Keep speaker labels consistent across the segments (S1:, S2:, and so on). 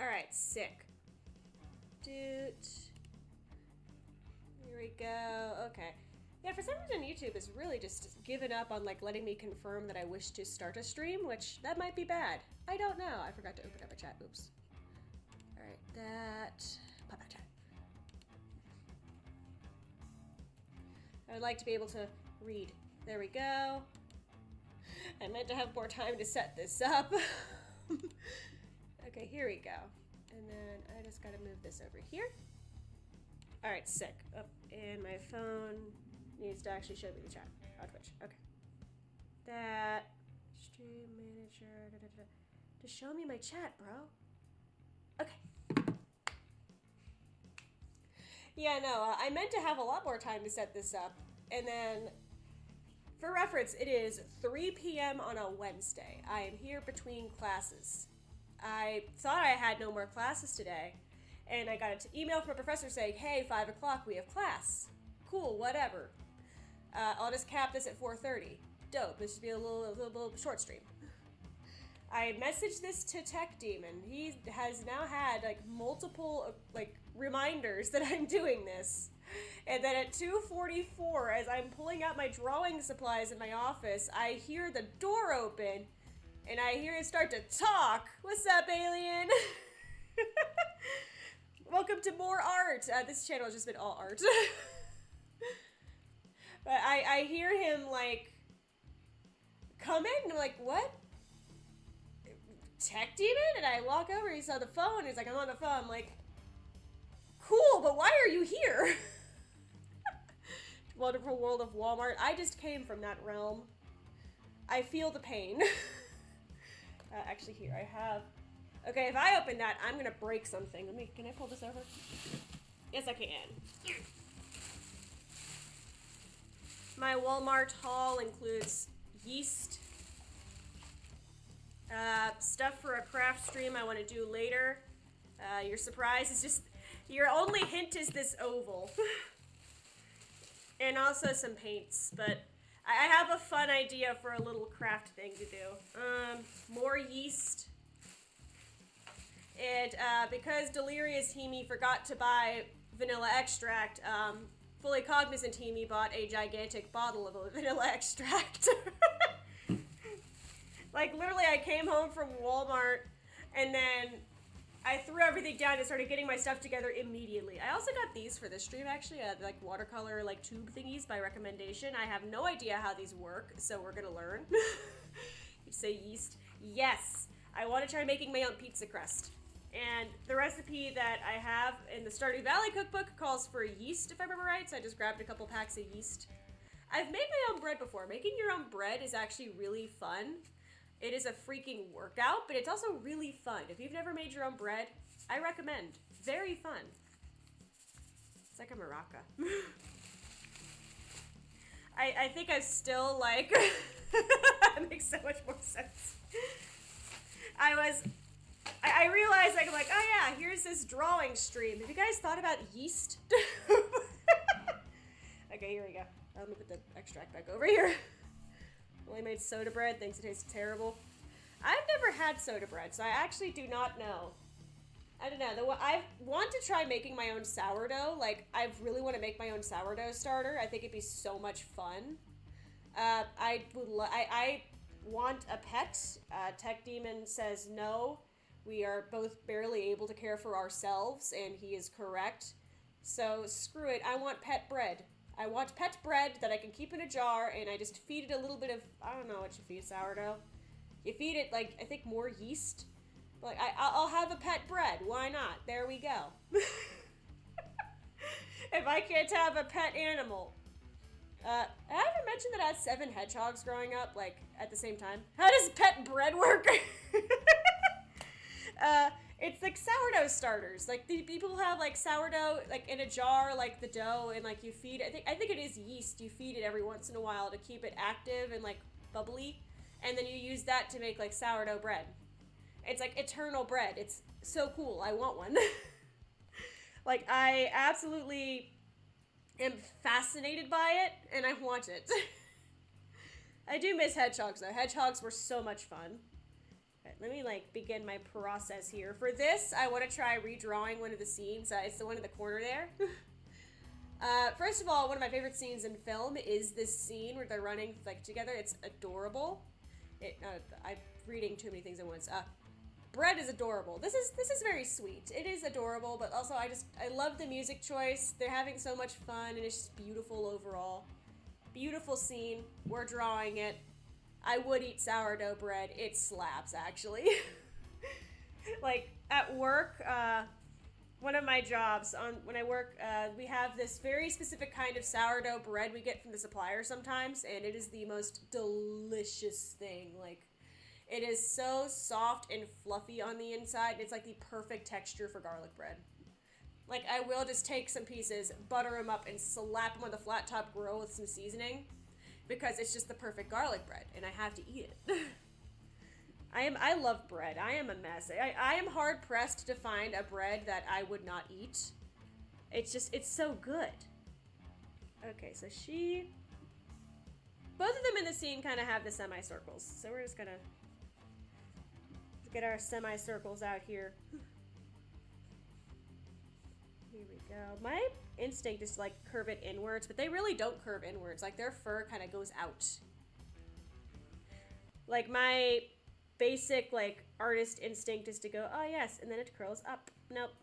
S1: Alright, sick. Doot. Here we go. Okay. Yeah, for some reason YouTube is really just given up on like letting me confirm that I wish to start a stream, which that might be bad. I don't know. I forgot to open up a chat. Oops. Alright, that. Pop out chat. I would like to be able to read. There we go. I meant to have more time to set this up. Okay, here we go. And then I just gotta move this over here. Alright, sick. Oh, and my phone needs to actually show me the chat on Twitch. Okay. That. Stream manager. Da, da, da. Just show me my chat, bro. Okay. Yeah, no, I meant to have a lot more time to set this up. And then, for reference, it is 3 p.m. on a Wednesday. I am here between classes. I thought I had no more classes today. And I got an email from a professor saying, hey, 5 o'clock, we have class. Cool, whatever. I'll just cap this at 4:30. Dope, this should be a little short stream. I messaged this to Tech Demon. He has now had like multiple reminders that I'm doing this. And then at 2:44, as I'm pulling out my drawing supplies in my office, I hear the door open and I hear it start to talk. What's up, alien? Welcome to more art. This channel has just been all art. But I hear him like come in and I'm like, what? Tech Demon? And I walk over, he saw the phone, he's like, I'm on the phone. I'm like, cool, but why are you here? Wonderful world of Walmart. I just came from that realm. I feel the pain. Actually here, I have... Okay, if I open that, I'm gonna break something. Can I pull this over? Yes, I can. My Walmart haul includes yeast, stuff for a craft stream I want to do later. Your surprise is just, your only hint is this oval. And also some paints, but I have a fun idea for a little craft thing to do. More yeast. And because Delirious Himi forgot to buy vanilla extract, Fully Cognizant Himi bought a gigantic bottle of vanilla extract. Like, literally, I came home from Walmart, and then I threw everything down and started getting my stuff together immediately. I also got these for this stream, actually, like watercolor, like tube thingies by recommendation. I have no idea how these work, so we're gonna learn. You say yeast? Yes! I want to try making my own pizza crust. And the recipe that I have in the Stardew Valley cookbook calls for yeast, if I remember right, so I just grabbed a couple packs of yeast. I've made my own bread before. Making your own bread is actually really fun. It is a freaking workout, but it's also really fun. If you've never made your own bread, I recommend. Very fun. It's like a maraca. I think I still like... That makes so much more sense. I realized, like, I'm like, oh yeah, here's this drawing stream. Have you guys thought about yeast? Okay, here we go. Let me put the extract back over here. Only made soda bread, thinks it tastes terrible. I've never had soda bread, so I actually do not know. I don't know. I want to try making my own sourdough. Like, I really want to make my own sourdough starter. I think it'd be so much fun. I want a pet. Tech Demon says no. We are both barely able to care for ourselves, and he is correct. So, screw it. I want pet bread. I want pet bread that I can keep in a jar, and I just feed it a little bit of, I don't know what you feed sourdough. You feed it, like, I think more yeast. Like, I'll have a pet bread. Why not? There we go. If I can't have a pet animal. I ever mentioned that I had 7 hedgehogs growing up, like, at the same time? How does pet bread work? It's like sourdough starters. Like, the people have, like, sourdough, like, in a jar, like, the dough, and, like, you feed it. I think it is yeast. You feed it every once in a while to keep it active and, like, bubbly. And then you use that to make, like, sourdough bread. It's, like, eternal bread. It's so cool. I want one. Like, I absolutely am fascinated by it, and I want it. I do miss hedgehogs, though. Hedgehogs were so much fun. let me like begin my process here. For this, I want to try redrawing one of the scenes. It's the one in the corner there. First of all, one of my favorite scenes in film is this scene where they're running like together. It's adorable. I'm reading too many things at once. Bread is adorable. This is very sweet. It is adorable, but also I love the music choice. They're having so much fun, and it's just beautiful overall. Beautiful scene. We're drawing it. I would eat sourdough bread. It slaps, actually. Like at work, one of my jobs when I work, we have this very specific kind of sourdough bread we get from the supplier sometimes, and it is the most delicious thing. Like, it is so soft and fluffy on the inside. It's like the perfect texture for garlic bread. Like, I will just take some pieces, butter them up, and slap them on the flat top grill with some seasoning, because it's just the perfect garlic bread, and I have to eat it. I love bread. I am a mess. I am hard pressed to find a bread that I would not eat. It's so good. Okay, so both of them in the scene kind of have the semicircles, so we're just gonna get our semicircles out here. Here we go. My instinct is to like curve it inwards, but they really don't curve inwards. Like, their fur kind of goes out. Like, my basic like artist instinct is to go, oh yes, and then it curls up. Nope.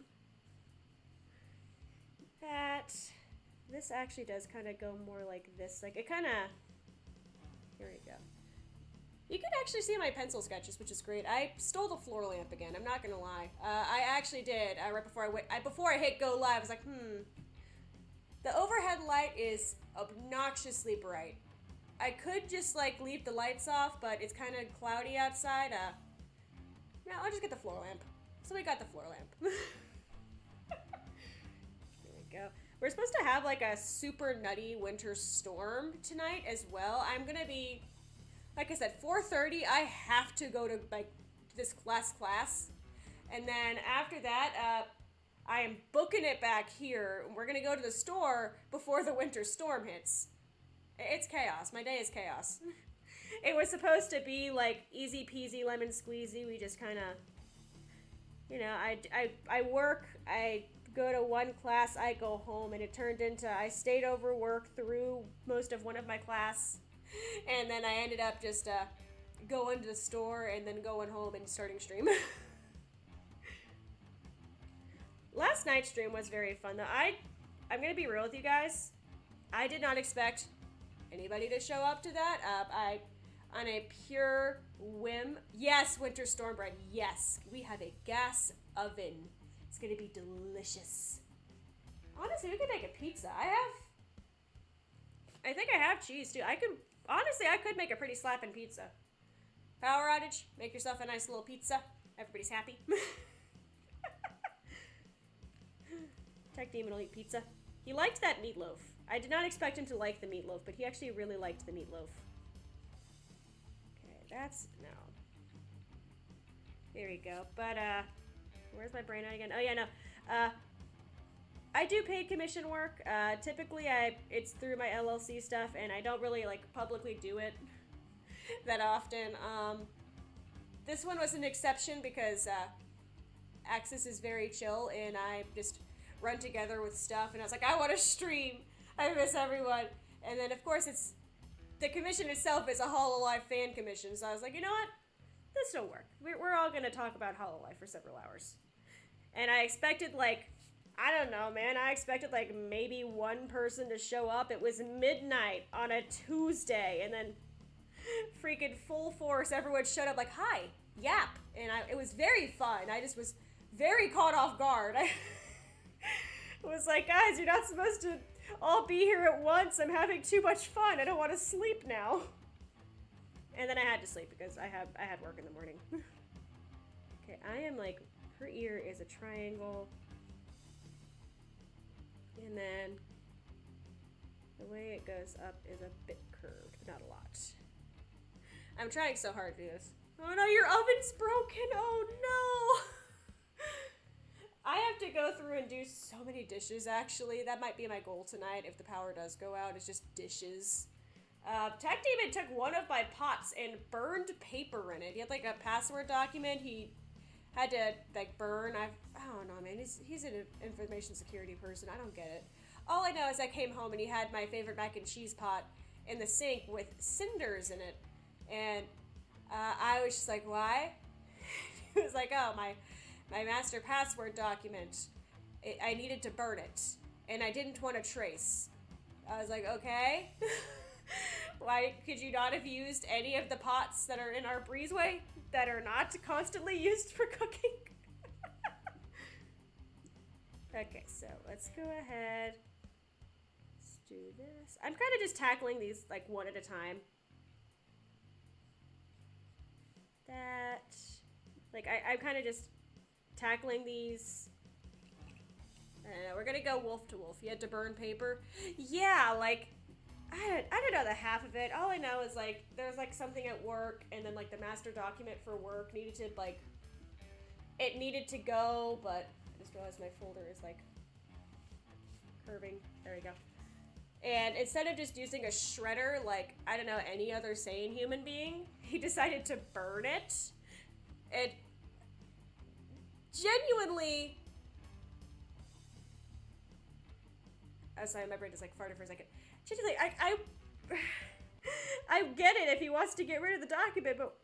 S1: This actually does kind of go more like this. Like, it kind of, here we go. You can actually see my pencil sketches, which is great. I stole the floor lamp again. I'm not gonna lie. I actually did. Right before I hit go live, I was like, the overhead light is obnoxiously bright. I could just like leave the lights off, but it's kind of cloudy outside. No, I'll just get the floor lamp. So we got the floor lamp. There we go. We're supposed to have like a super nutty winter storm tonight as well. I'm gonna be, like I said, 4:30. I have to go to like this class, and then after that, I am booking it back here. We're gonna go to the store before the winter storm hits. It's chaos. My day is chaos. It was supposed to be like easy peasy lemon squeezy. We just kind of, you know, I work, I go to one class, I go home, and it turned into I stayed over work through most of one of my class, and then I ended up just going to the store and then going home and starting stream. Last night's stream was very fun though. I'm gonna be real with you guys. I did not expect anybody to show up to that. On a pure whim. Yes, winter storm bread. Yes, we have a gas oven. It's gonna be delicious. Honestly, we could make a pizza. I think I have cheese too. I could make a pretty slapping pizza. Power outage. Make yourself a nice little pizza. Everybody's happy. Tech Demon will eat pizza. He liked that meatloaf. I did not expect him to like the meatloaf, but he actually really liked the meatloaf. Okay, that's, no. Here we go. But, where's my brain at again? Oh, yeah, no. I do paid commission work. Typically, it's through my LLC stuff, and I don't really, like, publicly do it that often. This one was an exception because, Axis is very chill, and I just run together with stuff, and I was like, I want to stream. I miss everyone. And then, of course, the commission itself is a Hololive fan commission, so I was like, you know what? This will work. We're all going to talk about Hololive for several hours. And I expected, like, I don't know, man. I expected, like, maybe one person to show up. It was midnight on a Tuesday, and then freaking full force, everyone showed up like, hi, yap. And it was very fun. I just was very caught off guard. I was like, guys, you're not supposed to all be here at once. I'm having too much fun. I don't want to sleep now. And then I had to sleep because I had work in the morning. Okay, I am like, her ear is a triangle. And then the way it goes up is a bit curved, but not a lot. I'm trying so hard to do this. Oh no, your oven's broken. Oh no. I have to go through and do so many dishes, actually. That might be my goal tonight if the power does go out. It's just dishes. Tech Demon took one of my pots and burned paper in it. He had like a password document. He had to like burn. I don't know, man. He's an information security person. I don't get it. All I know is I came home and he had my favorite mac and cheese pot in the sink with cinders in it, and I was just like, why? He was like, oh, my master password document. I needed to burn it, and I didn't want to trace. I was like, okay. Why could you not have used any of the pots that are in our breezeway that are not constantly used for cooking? Okay, so let's go ahead. Let's do this. I'm kind of just tackling these like one at a time. That, like, I'm kind of just tackling these. I don't know, we're gonna go wolf to wolf. You had to burn paper? Yeah, like, I don't know the half of it. All I know is, like, there's, like, something at work, and then, like, the master document for work needed to, like, it needed to go, but I just realized my folder is, like, curving. There we go. And instead of just using a shredder, like, I don't know, any other sane human being, he decided to burn it. It genuinely... Oh, sorry, my brain just, like, farted for a second. Genuinely, I get it if he wants to get rid of the document, but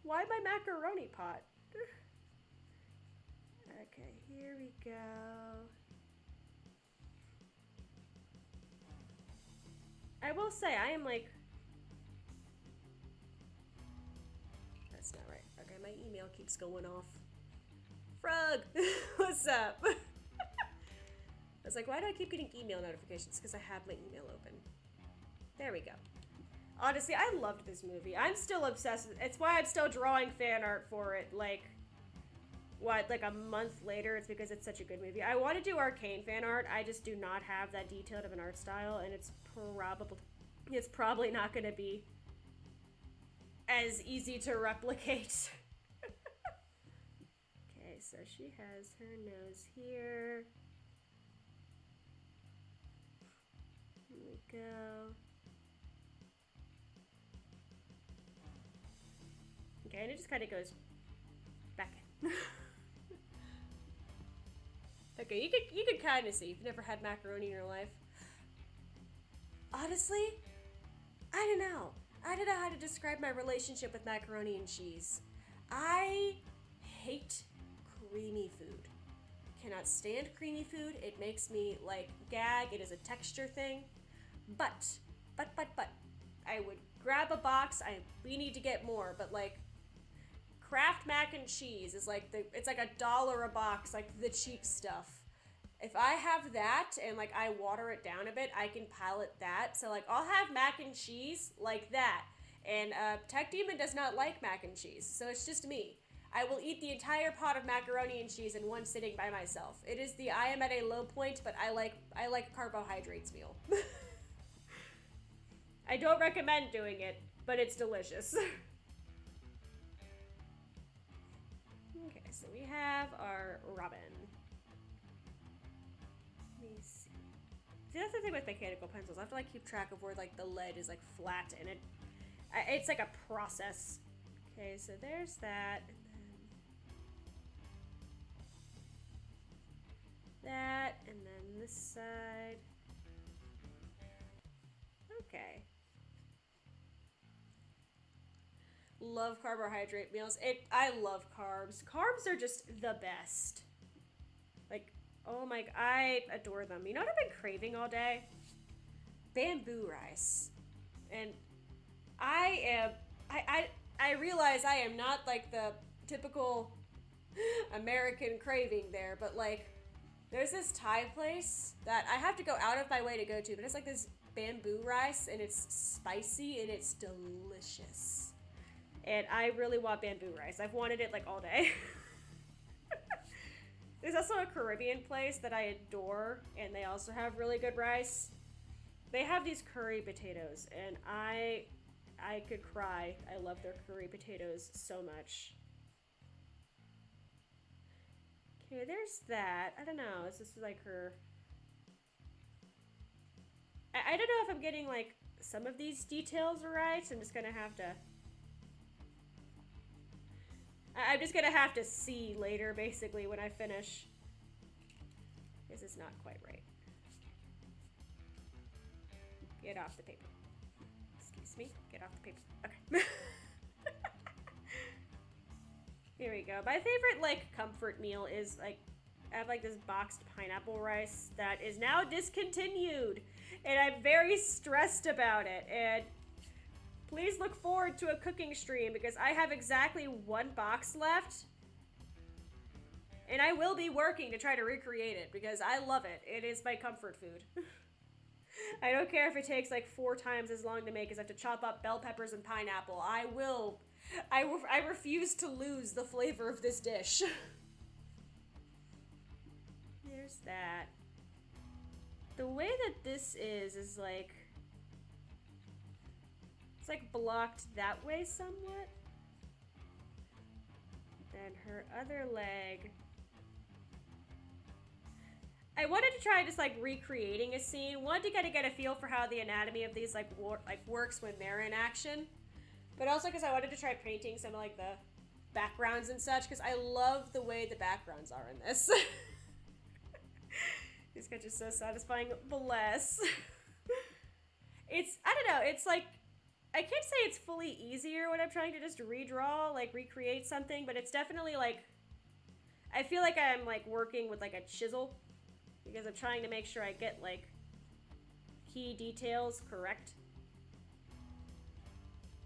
S1: why my macaroni pot? Okay, here we go. I will say, I am like... That's not right. Okay, my email keeps going off. Frog! What's up? I was like, why do I keep getting email notifications? Because I have my email open. There we go. Honestly, I loved this movie. I'm still obsessed with it. It's why I'm still drawing fan art for it, like, what, like a month later? It's because it's such a good movie. I want to do Arcane fan art. I just do not have that detailed of an art style, and it's probably not going to be as easy to replicate. Okay, so she has her nose here. Here we go. Okay, and it just kind of goes back in. Okay, you could kind of see if you've never had macaroni in your life. Honestly, I don't know. I don't know how to describe my relationship with macaroni and cheese. I hate creamy food. Cannot stand creamy food. It makes me like gag. It is a texture thing. But I would grab a box. We need to get more, but like Kraft mac and cheese is like it's like $1 a box, like the cheap stuff. If I have that and like I water it down a bit, I can pilot that. So like I'll have mac and cheese like that. And Tech Demon does not like mac and cheese, so it's just me. I will eat the entire pot of macaroni and cheese in one sitting by myself. It is the I am at a low point, but I like carbohydrates meal. I don't recommend doing it, but it's delicious. Okay, so we have our Robin. Let me see. See, that's the thing with mechanical pencils. I have to like keep track of where like the lead is like flat, and it's like a process. Okay, so there's that, and then that, and then this side. Okay. Love carbohydrate meals. I love carbs. Carbs are just the best. Like, oh my, I adore them. You know what I've been craving all day? Bamboo rice. And I realize I am not like the typical American craving there, but like there's this Thai place that I have to go out of my way to go to, but it's like this bamboo rice and it's spicy and it's delicious. And I really want bamboo rice. I've wanted it like all day. There's also a Caribbean place that I adore, and they also have really good rice. They have these curry potatoes, and I could cry. I love their curry potatoes so much. Okay, there's that. I don't know. Is this like her... I don't know if I'm getting like some of these details right. I'm just gonna have to... I'm just gonna have to see later, basically, when I finish. This is not quite right. Get off the paper. Excuse me. Get off the paper. Okay. Here we go. My favorite, like, comfort meal is, like, I have, like, this boxed pineapple rice that is now discontinued. And I'm very stressed about it. And please look forward to a cooking stream because I have exactly one box left. And I will be working to try to recreate it because I love it. It is my comfort food. I don't care if it takes like 4 times as long to make as I have to chop up bell peppers and pineapple. I refuse to lose the flavor of this dish. There's that. The way that this is like... It's like blocked that way somewhat. Then her other leg... I wanted to try just like recreating a scene. Wanted to kind of get a feel for how the anatomy of these like works when they're in action. But also because I wanted to try painting some of like the backgrounds and such because I love the way the backgrounds are in this. These sketch is so satisfying. Bless. It's, I don't know, it's like, I can't say it's fully easier when I'm trying to just redraw, like recreate something, but it's definitely like, I feel like I'm like working with like a chisel because I'm trying to make sure I get like key details correct.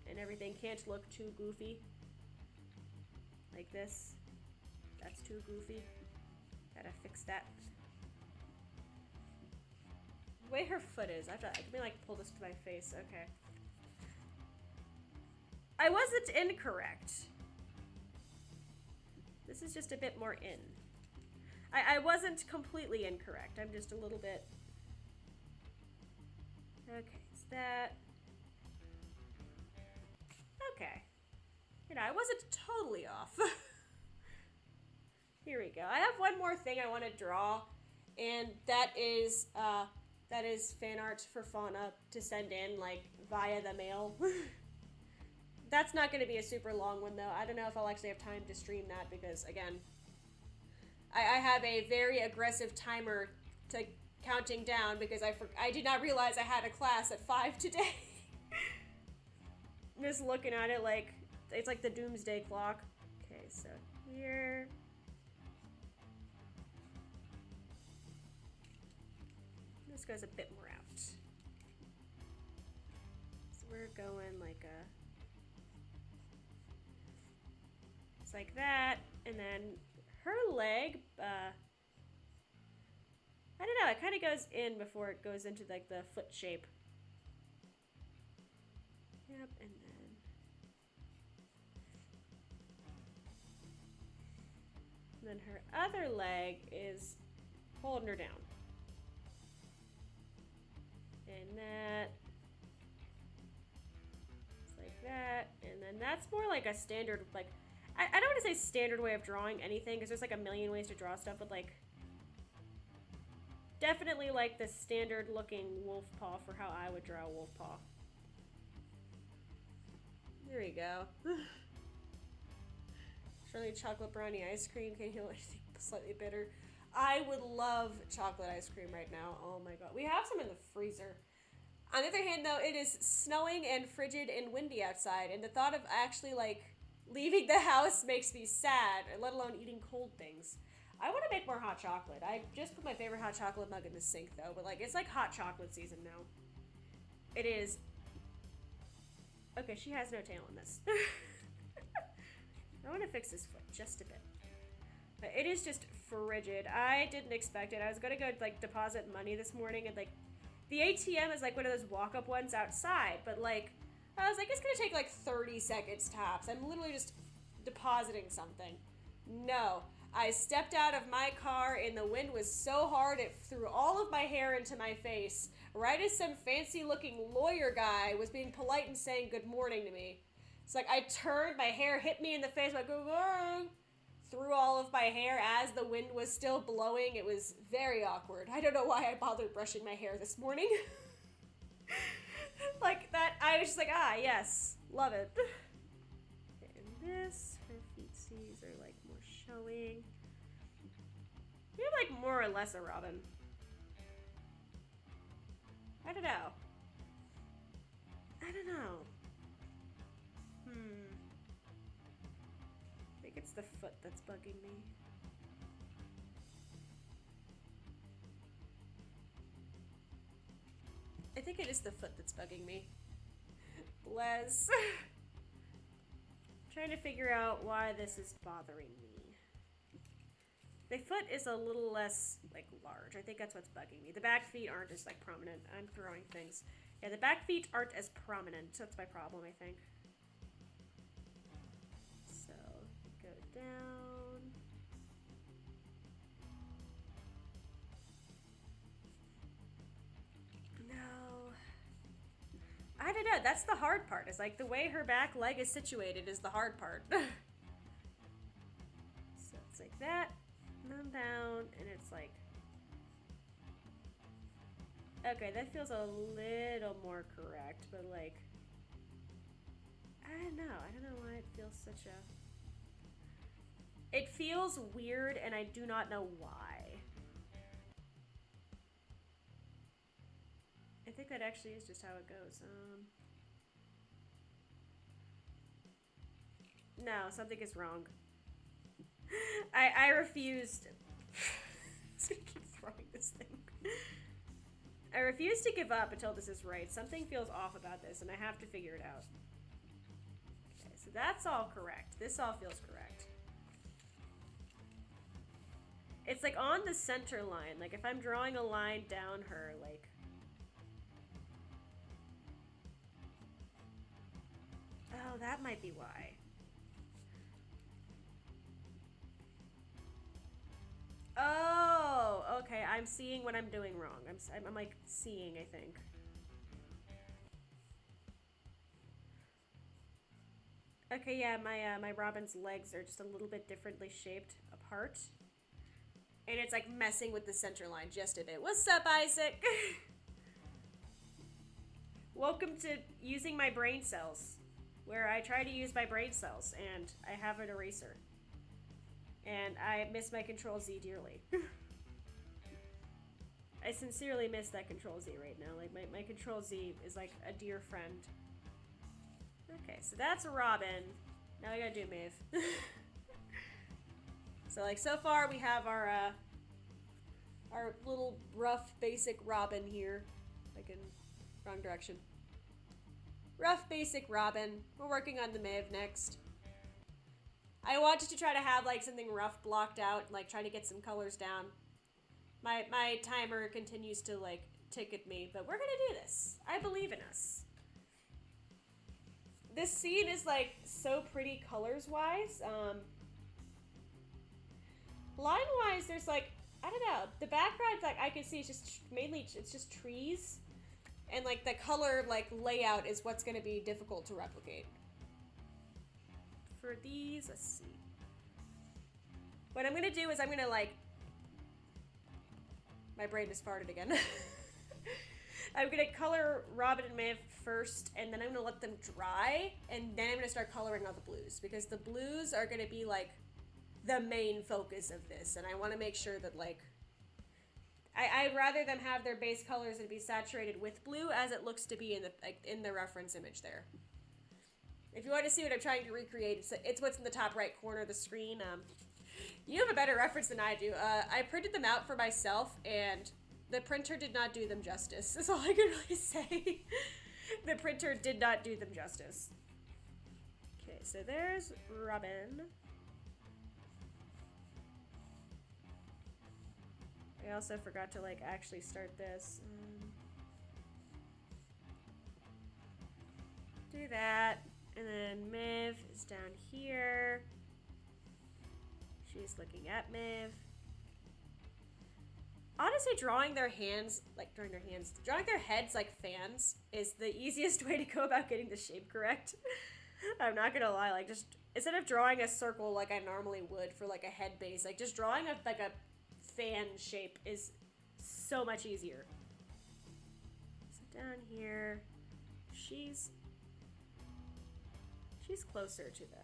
S1: And everything can't look too goofy. Like this. That's too goofy. Gotta fix that. The way her foot is, let me like pull this to my face. Okay. I wasn't incorrect. This is just a bit more in. I wasn't completely incorrect. I'm just a little bit... Okay, it's that. Okay. You know, I wasn't totally off. Here we go. I have one more thing I want to draw, and that is fan art for Fauna to send in, like, via the mail. That's not going to be a super long one, though. I don't know if I'll actually have time to stream that, because, again, I have a very aggressive timer to counting down, because I did not realize I had a class at 5 today. I'm just looking at it like, it's like the doomsday clock. Okay, so here... This goes a bit more out. So we're going like a... It's like that, and then her leg, I don't know, it kind of goes in before it goes into like the foot shape. Yep, and then her other leg is holding her down. And that, it's like that, and then that's more like a standard, like, I don't want to say standard way of drawing anything, because there's like a million ways to draw stuff, but like, definitely like the standard looking wolf paw for how I would draw a wolf paw. There you go. Surely chocolate brownie ice cream can heal anything slightly bitter. I would love chocolate ice cream right now. Oh my god. We have some in the freezer. On the other hand, though, it is snowing and frigid and windy outside, and the thought of actually, like, leaving the house makes me sad, let alone eating cold things. I want to make more hot chocolate. I just put my favorite hot chocolate mug in the sink, though, but, like, it's like hot chocolate season now. It is. Okay, she has no tail in this. I want to fix this foot just a bit. But it is just frigid. I didn't expect it. I was going to go, like, deposit money this morning, and, like, the ATM is, like, one of those walk-up ones outside, but, like, I was like, it's going to take, like, 30 seconds tops. I'm literally just depositing something. No. I stepped out of my car, and the wind was so hard, it threw all of my hair into my face, right as some fancy-looking lawyer guy was being polite and saying good morning to me. It's like, I turned, my hair hit me in the face, like, good morning. Through all of my hair as the wind was still blowing. It was very awkward. I don't know why I bothered brushing my hair this morning. Like that, I was just like, ah, yes, love it. Okay, and this, her feetsies are like more showing. You're like more or less a robin. I don't know. I don't know. I think it's the foot that's bugging me. I think it is the foot that's bugging me. Bless. Trying to figure out why this is bothering me. The foot is a little less, like, large. I think that's what's bugging me. The back feet aren't as, like, prominent. I'm throwing things. Yeah, the back feet aren't as prominent. So that's my problem, I think. So, go down. No. I don't know. That's the hard part. It's like the way her back leg is situated is the hard part. So it's like that. And then down. And it's like... Okay, that feels a little more correct. But like... I don't know. I don't know why it feels such a... It feels weird and I do not know why. I think that actually is just how it goes. No, something is wrong. I refused. I'm just gonna keep throwing this thing. I refuse to give up until this is right. Something feels off about this and I have to figure it out. Okay, so that's all correct. This all feels correct. It's like on the center line. Like if I'm drawing a line down her, like... Oh, that might be why. Oh, okay. I'm seeing what I'm doing wrong. I'm like seeing, I think. Okay, yeah, my robin's legs are just a little bit differently shaped apart. And it's like messing with the center line just a bit. What's up, Isaac? Welcome to using my brain cells, where I try to use my brain cells, and I have an eraser. And I miss my Control-Z dearly. I sincerely miss that Control-Z right now. Like, my Control-Z is like a dear friend. Okay, so that's a robin. Now I gotta do Maeve. So, like, so far we have our little rough, basic robin here. Like, in wrong direction. Rough, basic robin. We're working on the Maeve next. I wanted to try to have, like, something rough blocked out, like, try to get some colors down. My timer continues to, like, tick at me, but we're gonna do this. I believe in us. This scene is, like, so pretty colors-wise. Line-wise, there's, like, I don't know. The background, like, I can see it's just mainly, it's just trees. And, like, the color, like, layout is what's gonna be difficult to replicate. For these, let's see. What I'm gonna do is I'm gonna, like... My brain just farted again. I'm gonna color Robin and Maeve first, and then I'm gonna let them dry, and then I'm gonna start coloring all the blues, because the blues are gonna be, like, the main focus of this, and I want to make sure that, like, I'd rather them have their base colors and be saturated with blue, as it looks to be in the, like, in the reference image there. If you want to see what I'm trying to recreate, it's what's in the top right corner of the screen. You have a better reference than I do. I printed them out for myself, and the printer did not do them justice. That's all I can really say. The printer did not do them justice. Okay, so there's Robin. I also forgot to, like, actually start this. Do that. And then Maeve is down here. She's looking at Maeve. Honestly, drawing their heads like fans is the easiest way to go about getting the shape correct. I'm not gonna lie, like, just instead of drawing a circle like I normally would for, like, a head base, like, just drawing a fan shape is so much easier. So down here, She's closer to the...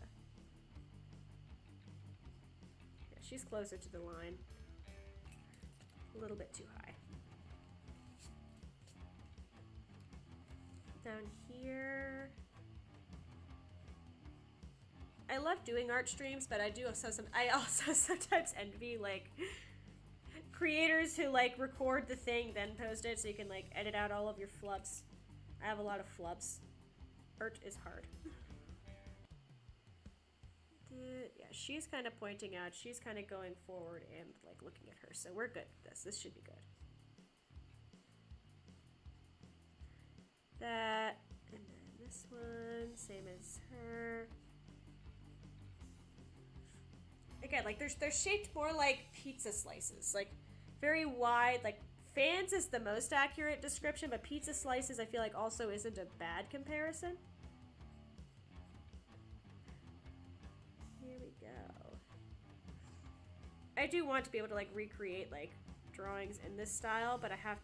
S1: Yeah, she's closer to the line. A little bit too high. Down here... I love doing art streams, but I also sometimes envy, like, creators who, like, record the thing, then post it so you can, like, edit out all of your flubs. I have a lot of flubs. Art is hard. Yeah, she's kind of pointing out. She's kind of going forward and, like, looking at her. So we're good with this. This should be good. That, and then this one, same as her. Again, like, they're shaped more like pizza slices. Like, very wide, like, fans is the most accurate description, but pizza slices I feel like also isn't a bad comparison. Here we go. I do want to be able to, like, recreate, like, drawings in this style, but I have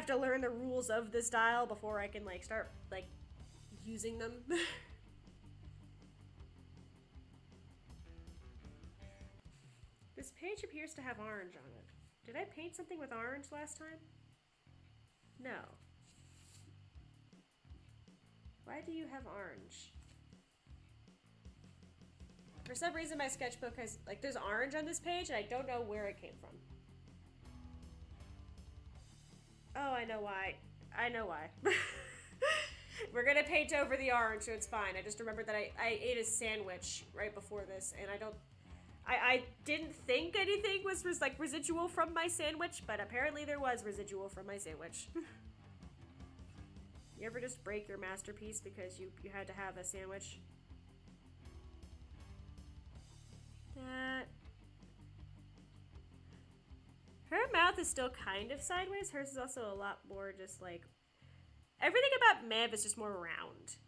S1: to learn the rules of the style before I can, like, start, like, using them. This page appears to have orange on it. Did I paint something with orange last time? No. Why do you have orange? For some reason my sketchbook has, like, there's orange on this page and I don't know where it came from. Oh, I know why. I know why. We're gonna paint over the orange so it's fine. I just remembered that I ate a sandwich right before this and I didn't think anything was like residual from my sandwich, but apparently there was residual from my sandwich. You ever just break your masterpiece because you had to have a sandwich? That. Her mouth is still kind of sideways. Hers is also a lot more just like... Everything about Mev is just more round.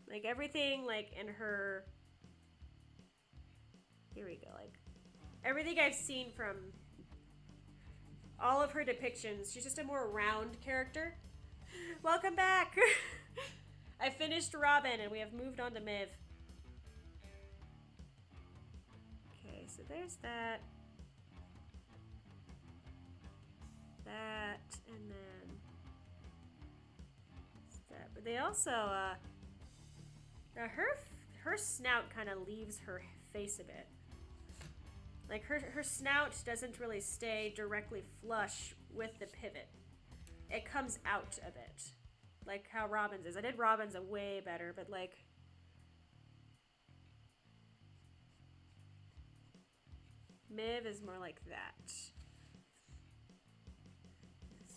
S1: Like everything like in her... Here we go, like, everything I've seen from all of her depictions, she's just a more round character. Welcome back! I finished Robin and we have moved on to Miv. Okay, so there's that. That, and then that. But they also, now her snout kind of leaves her face a bit. Like, her snout doesn't really stay directly flush with the pivot. It comes out a bit. Like how Robin's is. I did Robin's a way better, but like... Miv is more like that. This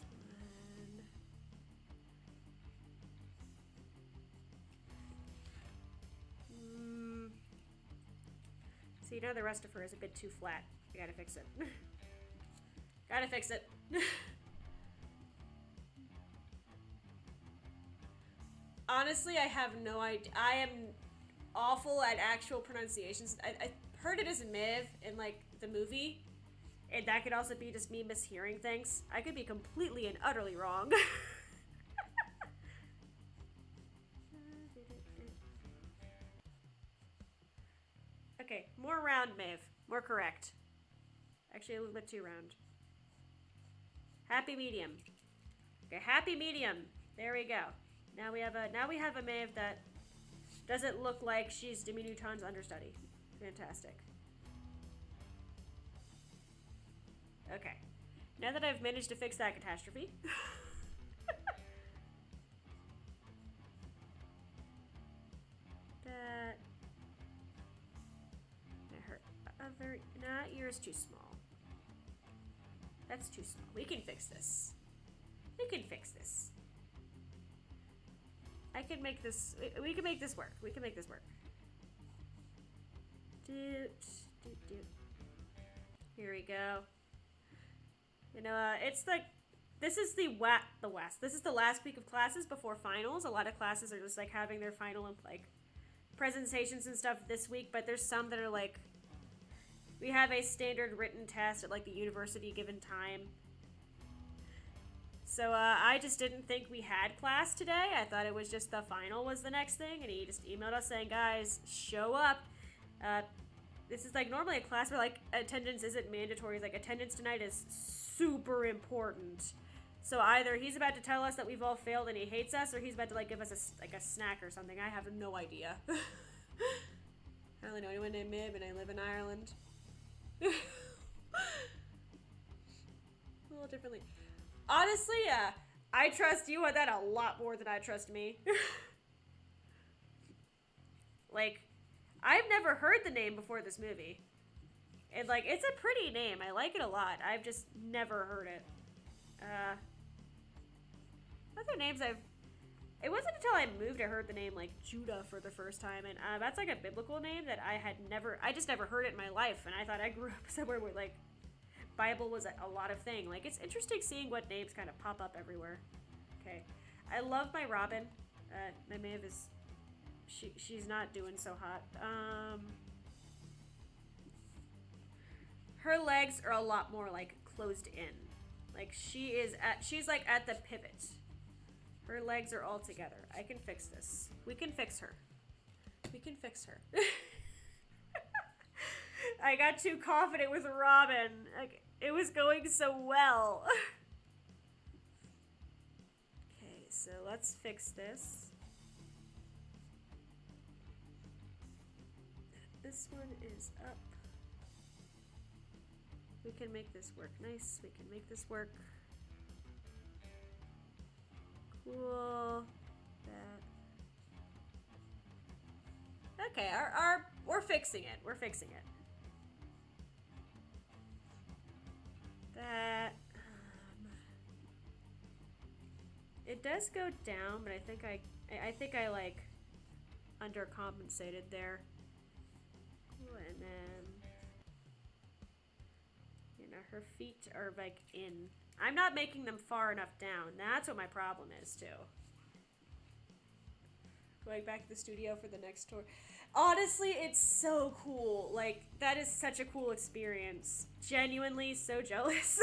S1: one... See, now the rest of her is a bit too flat. I gotta fix it. Gotta fix it. Honestly, I have no idea. I am awful at actual pronunciations. I heard it as Miv in, like, the movie. And that could also be just me mishearing things. I could be completely and utterly wrong. Okay, more round, Maeve. More correct. Actually, a little bit too round. Happy medium. Okay, happy medium. There we go. Now we have a Maeve that doesn't look like she's Demi Newton's understudy. Fantastic. Okay. Now that I've managed to fix that catastrophe. That. Nah, yours too small. That's too small. We can fix this. We can fix this. I can make this. We can make this work. We can make this work. Here we go. You know, it's like this is the West. This is the last week of classes before finals. A lot of classes are just like having their final like presentations and stuff this week, but there's some that are like. We have a standard written test at, like, the university given time. So I just didn't think we had class today. I thought it was just the final was the next thing, and he just emailed us saying, guys, show up. This is like normally a class where like attendance isn't mandatory. It's like attendance tonight is super important. So either he's about to tell us that we've all failed and he hates us, or he's about to like give us a snack or something. I have no idea. I don't really know anyone named Mib, and I live in Ireland. A little differently. Honestly, I trust you on that a lot more than I trust me. Like, I've never heard the name before this movie. And, like, it's a pretty name. I like it a lot. I've just never heard it. Other names it wasn't until I moved I heard the name, like, Judah for the first time. And that's, like, a biblical name that I just never heard it in my life. And I thought I grew up somewhere where, like, Bible was a lot of thing. Like, it's interesting seeing what names kind of pop up everywhere. Okay. I love my Robin. My Maeve is... She's not doing so hot. Her legs are a lot more, like, closed in. Like, she's, like, at the pivot. Her legs are all together. I can fix this. We can fix her. We can fix her. I got too confident with Robin. Like, it was going so well. Okay, so let's fix this. This one is up. We can make this work nice. We can make this work. Cool. That. Okay, we're fixing it. We're fixing it. That. It does go down, but I think I like undercompensated there. Cool, and then her feet are like in. I'm not making them far enough down. That's what my problem is too. Going back to the studio for the next tour. Honestly, it's so cool. Like, that is such a cool experience. Genuinely so jealous.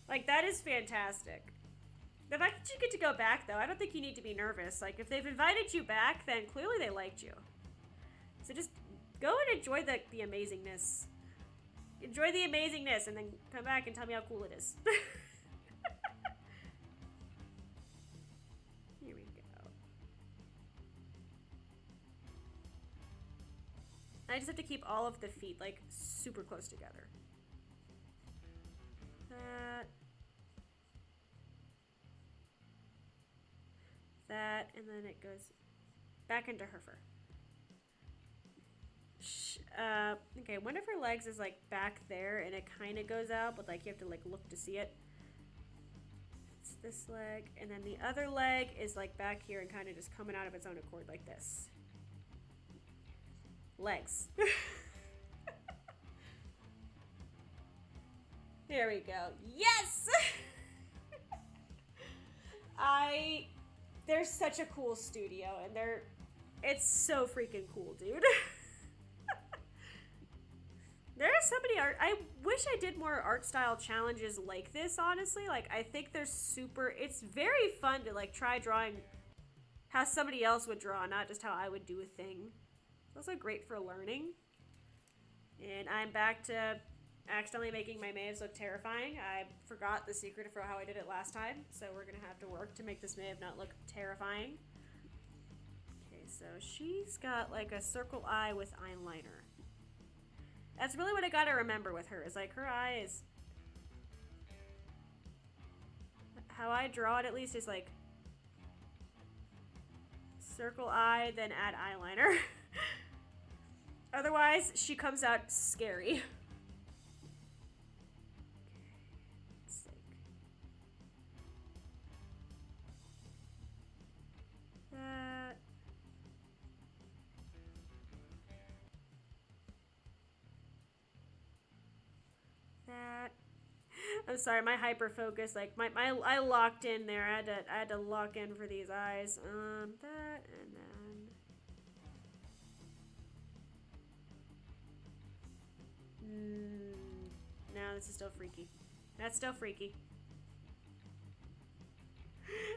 S1: Like, that is fantastic. The fact that you get to go back, though, I don't think you need to be nervous. Like, if they've invited you back, then clearly they liked you. So just go and enjoy the amazingness. Enjoy the amazingness, and then come back and tell me how cool it is. Here we go. I just have to keep all of the feet, like, super close together. That, and then it goes back into her fur. Okay, one of her legs is like back there and it kind of goes out, but like you have to like look to see it. It's this leg, and then the other leg is like back here and kind of just coming out of its own accord like this. Legs. There we go. Yes! They're such a cool studio, and it's so freaking cool, dude. There is so many I wish I did more art style challenges like this, honestly. Like, I think they're it's very fun to, like, try drawing how somebody else would draw, not just how I would do a thing. It's also great for learning. And I'm back to accidentally making my Maeves look terrifying. I forgot the secret for how I did it last time, so we're gonna have to work to make this Maeve not look terrifying. Okay, so she's got, like, a circle eye with eyeliner. That's really what I gotta remember with her, is like her eyes. How I draw it, at least, is like circle eye, then add eyeliner. Otherwise, she comes out scary. That. I'm sorry, my hyper focus, like I locked in there. I had to lock in for these eyes. That, and then no, this is still freaky. That's still freaky.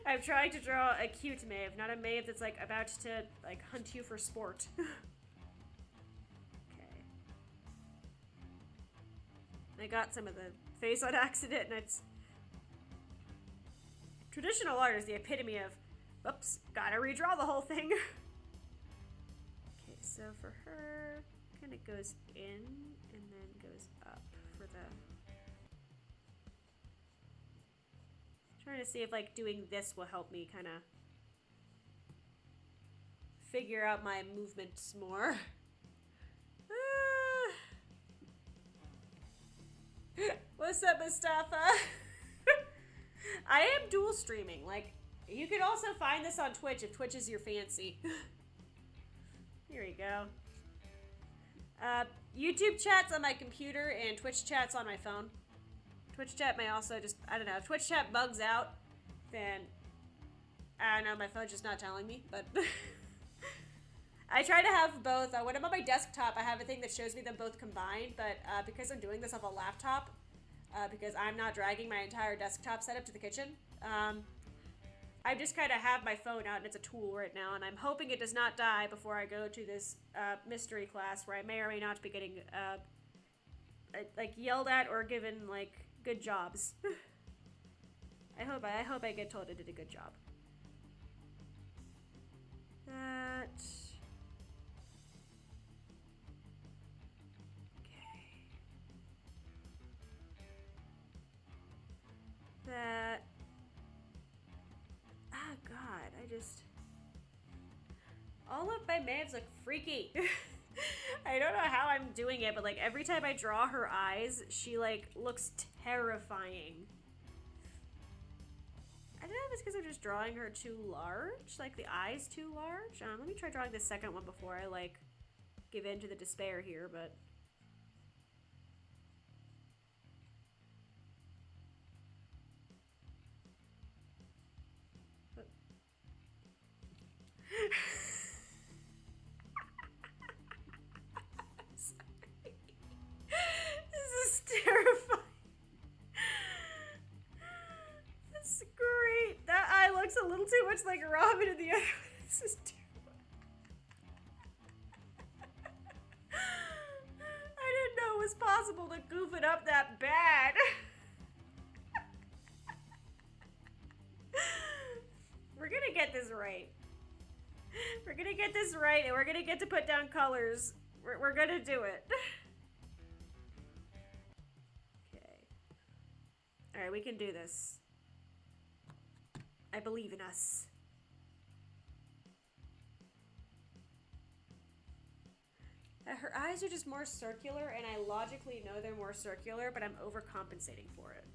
S1: I'm trying to draw a cute Maeve, not a Maeve that's like about to like hunt you for sport. Okay. I got some of the face on accident, and it's traditional art is the epitome of, oops, gotta redraw the whole thing. Okay, so for her, kind of goes in and then goes up for the. Trying to see if like doing this will help me kind of figure out my movements more. What's up, Mustafa? I am dual streaming. Like, you can also find this on Twitch if Twitch is your fancy. Here we go. YouTube chat's on my computer and Twitch chat's on my phone. Twitch chat may also just, I don't know, if Twitch chat bugs out, then, I don't know, my phone's just not telling me, but I try to have both. When I'm on my desktop, I have a thing that shows me them both combined, but because I'm doing this off a laptop, because I'm not dragging my entire desktop setup to the kitchen, I just kind of have my phone out and it's a tool right now, and I'm hoping it does not die before I go to this mystery class where I may or may not be getting like yelled at or given like good jobs. I hope I get told I did a good job. That. Okay. That. Ah, God, I just. All of my Maves look freaky. I don't know how I'm doing it, but like every time I draw her eyes, she like looks terrifying. I don't know if it's because I'm just drawing her too large, like the eyes too large. Let me try drawing the second one before I like give in to the despair here, but. Terrifying. This is great. That eye looks a little too much like Robin in the other one. This is terrible. I didn't know it was possible to goof it up that bad. We're gonna get this right. We're gonna get this right, and we're gonna get to put down colors. We're gonna do it. Alright, we can do this. I believe in us. Her eyes are just more circular, and I logically know they're more circular, but I'm overcompensating for it.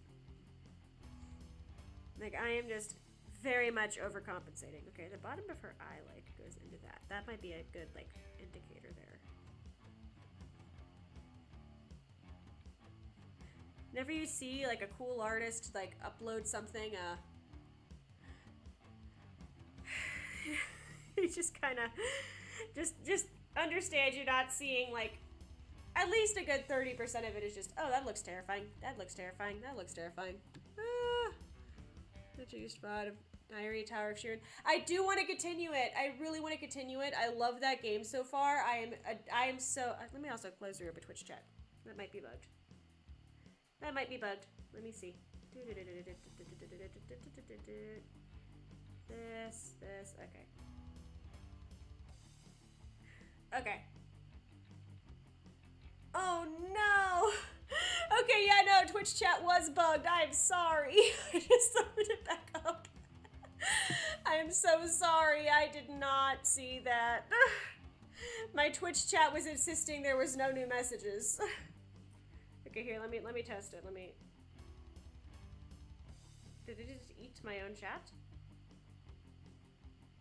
S1: Like, I am just very much overcompensating. Okay, the bottom of her eye, like, goes into that. That might be a good, like, indicator there. Whenever you see like a cool artist like upload something, you just kind of just understand you're not seeing like at least a good 30% of it is just, oh, that looks terrifying. That looks terrifying. That looks terrifying. Such a spot of Diary Tower of Sheeran. I do want to continue it. I really want to continue it. I love that game so far. I am so. Let me also close your Twitch chat. That might be bugged. That might be bugged. Let me see. This, okay. Okay. Oh no! Okay, yeah, no, Twitch chat was bugged. I'm sorry. I just opened it back up. I'm so sorry. I did not see that. My Twitch chat was insisting there was no new messages. Okay, here, let me test it. Did it just eat my own chat?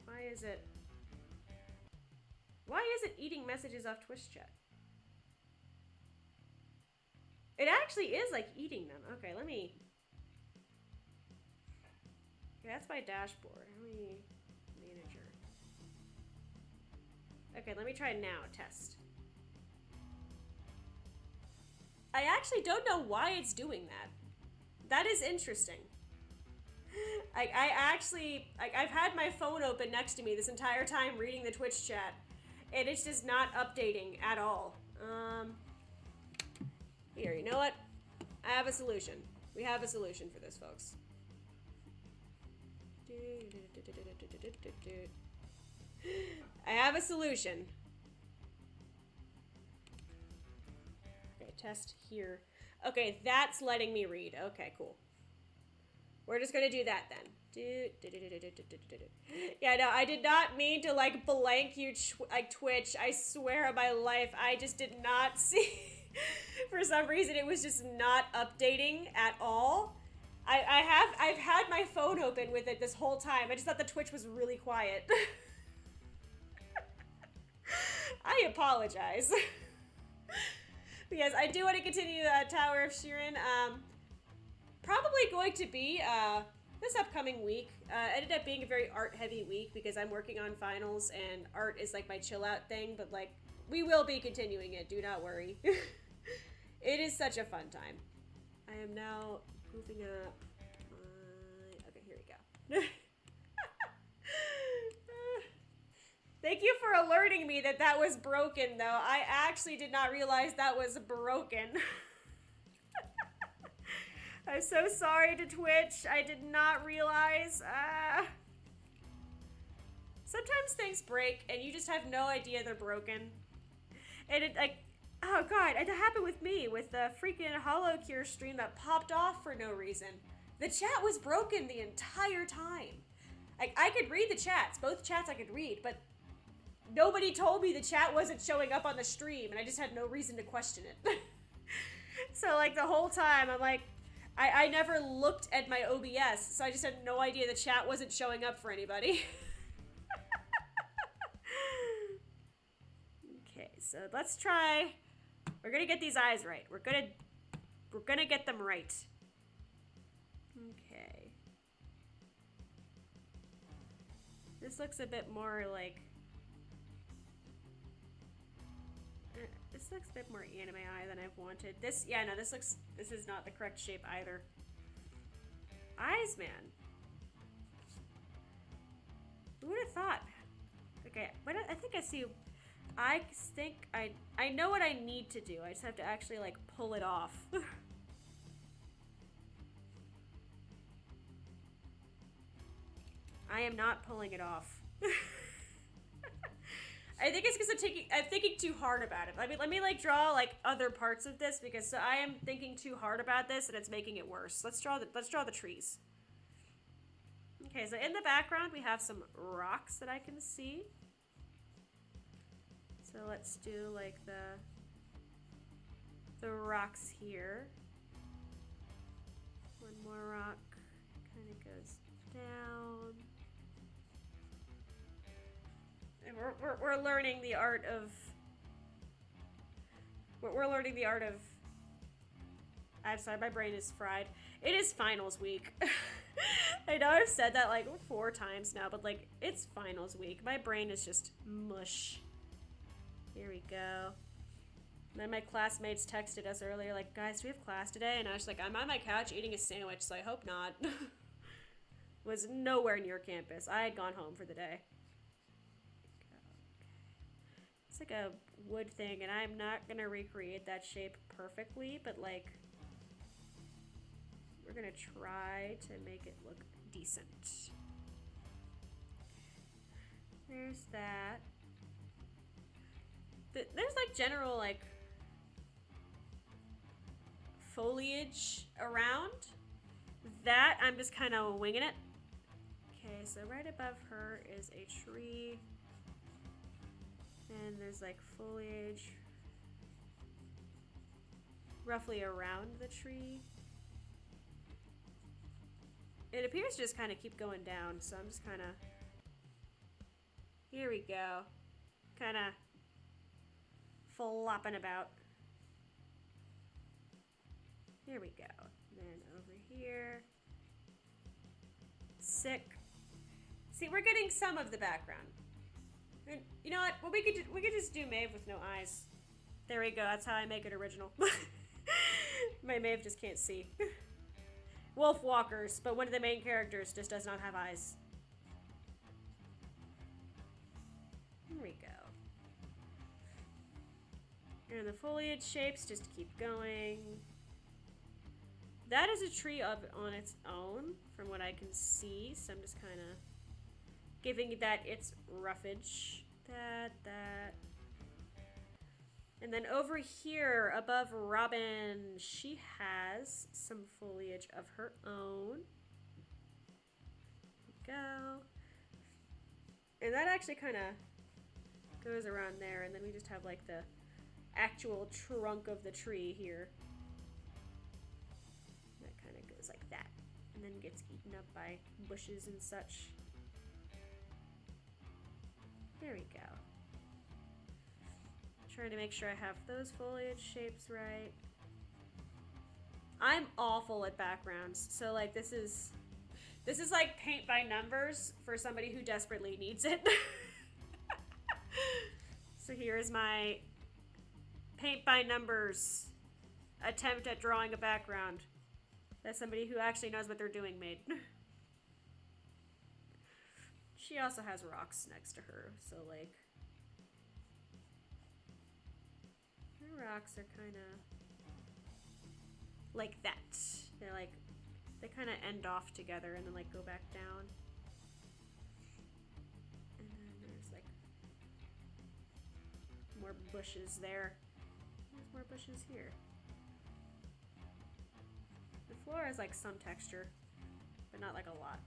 S1: Why is it eating messages off Twitch chat? It actually is like eating them. Okay, okay, that's my dashboard. Manager. Okay, let me try now, test. I actually don't know why it's doing that. That is interesting. I actually, I've had my phone open next to me this entire time reading the Twitch chat, and it's just not updating at all. Here, you know what? I have a solution. We have a solution for this, folks. I have a solution. Okay, test here. Okay, that's letting me read. Okay, cool. We're just gonna do that then. Yeah, no, I did not mean to like blank you like Twitch. I swear on my life, I just did not see. For some reason, it was just not updating at all. I've had my phone open with it this whole time. I just thought the Twitch was really quiet. I apologize. But yes, I do want to continue Tower of Shirin. Probably going to be this upcoming week. Ended up being a very art-heavy week because I'm working on finals and art is like my chill-out thing. But like, we will be continuing it. Do not worry. It is such a fun time. I am now goofing up. Okay, here we go. Thank you for alerting me that that was broken, though. I actually did not realize that was broken. I'm so sorry to Twitch. I did not realize. Sometimes things break, and you just have no idea they're broken. And it, like, oh god, it happened with me with the freaking HoloCure stream that popped off for no reason. The chat was broken the entire time. Like, I could read the chats, both chats I could read, but nobody told me the chat wasn't showing up on the stream, and I just had no reason to question it. So, like, the whole time, I'm like, I never looked at my OBS, so I just had no idea the chat wasn't showing up for anybody. Okay, so let's try. We're gonna get these eyes right. We're gonna get them right. Okay. This looks a bit more like. This looks a bit more anime eye than I've wanted. This, yeah, no, this is not the correct shape either. Eyes, man. Who would have thought? Okay, but I think I see. I think I know what I need to do. I just have to actually like pull it off. I am not pulling it off. I think it's because I'm thinking too hard about it. I mean, let me like draw like other parts of this because I am thinking too hard about this and it's making it worse. Let's draw the trees. Okay, so in the background we have some rocks that I can see. So let's do like the rocks here. One more rock kind of goes down. And we're learning the art of. We're learning the art of. I'm sorry, my brain is fried. It is finals week. I know I've said that like 4 times now, but like it's finals week. My brain is just mush. Here we go. And then my classmates texted us earlier, like, guys, do we have class today? And I was like, I'm on my couch eating a sandwich, so I hope not. Was nowhere near campus. I had gone home for the day. It's like a wood thing, and I'm not gonna recreate that shape perfectly, but like, we're gonna try to make it look decent. There's that. There's like general like foliage around. That I'm just kind of winging it. Okay, so right above her is a tree. And there's like foliage roughly around the tree. It appears to just kind of keep going down, so I'm just kind of. Here we go. Kind of flopping about. Here we go. Then over here. Sick. See, we're getting some of the background. And you know what? Well, we could just do Maeve with no eyes. There we go. That's how I make it original. My Maeve just can't see. wolf walkers, but one of the main characters just does not have eyes. Here we go. And the foliage shapes just keep going. That is a tree up on its own, from what I can see. So I'm just kind of giving that its roughage. That. And then over here, above Robin, she has some foliage of her own. There we go. And that actually kind of goes around there, and then we just have like the actual trunk of the tree here. That kind of goes like that, and then gets eaten up by bushes and such. There we go. Trying to make sure I have those foliage shapes right. I'm awful at backgrounds, so like this is like paint by numbers for somebody who desperately needs it. So here is my paint by numbers attempt at drawing a background that somebody who actually knows what they're doing made. She also has rocks next to her, so like her rocks are kind of like that. They're like, they kind of end off together and then like go back down. And then there's like more bushes there. There's more bushes here. The floor has like some texture, but not like a lot.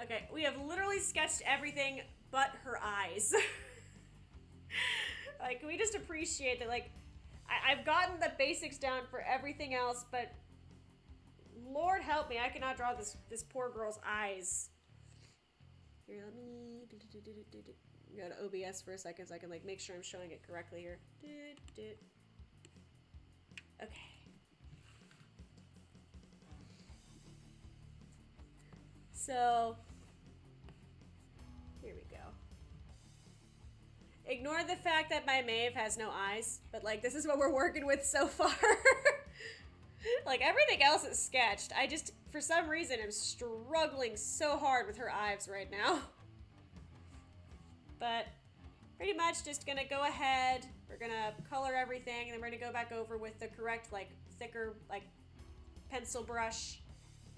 S1: Okay, we have literally sketched everything but her eyes. Like, can we just appreciate that, like, I've gotten the basics down for everything else, but Lord help me, I cannot draw this poor girl's eyes. Here, let me go to OBS for a second so I can, like, make sure I'm showing it correctly here. Okay. So, here we go. Ignore the fact that my Maeve has no eyes, but like this is what we're working with so far. Like everything else is sketched. I just, for some reason, am struggling so hard with her eyes right now. But pretty much just gonna go ahead, we're gonna color everything, and then we're gonna go back over with the correct, like, thicker, like, pencil brush,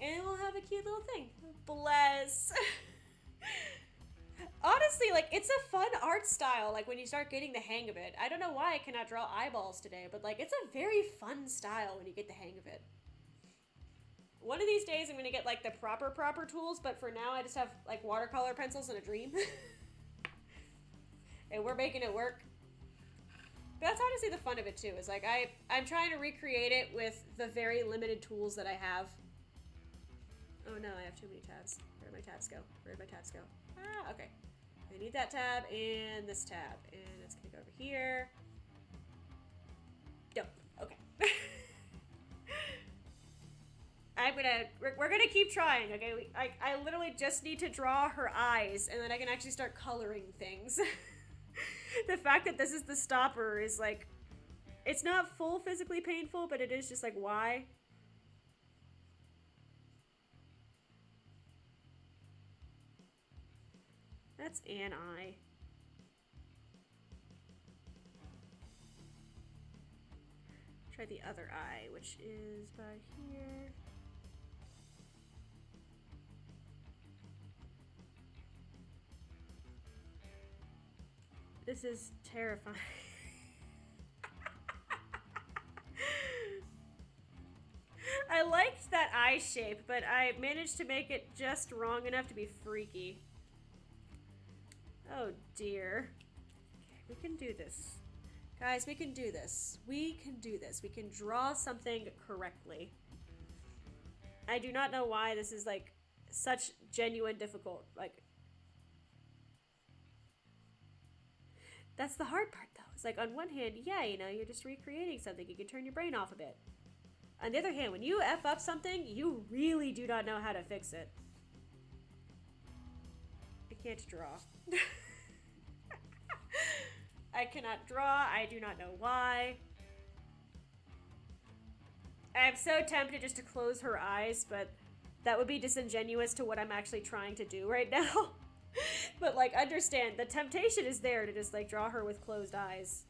S1: and we'll have a cute little thing. Bless. Honestly, like, it's a fun art style, like, when you start getting the hang of it. I don't know why I cannot draw eyeballs today, but, like, it's a very fun style when you get the hang of it. One of these days, I'm gonna get, like, the proper tools, but for now, I just have, like, watercolor pencils and a dream. And we're making it work. But that's honestly the fun of it, too, is, like, I'm trying to recreate it with the very limited tools that I have. Oh, no, I have too many tabs. Where'd my tabs go? Where'd my tabs go? Ah, okay. I need that tab and this tab. And it's gonna go over here. Dope. Okay. We're gonna keep trying, okay? I literally just need to draw her eyes and then I can actually start coloring things. The fact that this is the stopper is like, it's not full physically painful, but it is just like, why? That's an eye. Try the other eye, which is by here. This is terrifying. I liked that eye shape, but I managed to make it just wrong enough to be freaky. Oh dear. Okay, we can do this. Guys, we can do this. We can do this. We can draw something correctly. I do not know why this is like such genuine difficult. Like, that's the hard part though. It's like on one hand, yeah, you know, you're just recreating something. You can turn your brain off a bit. On the other hand, when you F up something, you really do not know how to fix it. I can't draw. I cannot draw. I do not know why. I'm so tempted just to close her eyes, but that would be disingenuous to what I'm actually trying to do right now. But, like, understand, the temptation is there to just, like, draw her with closed eyes.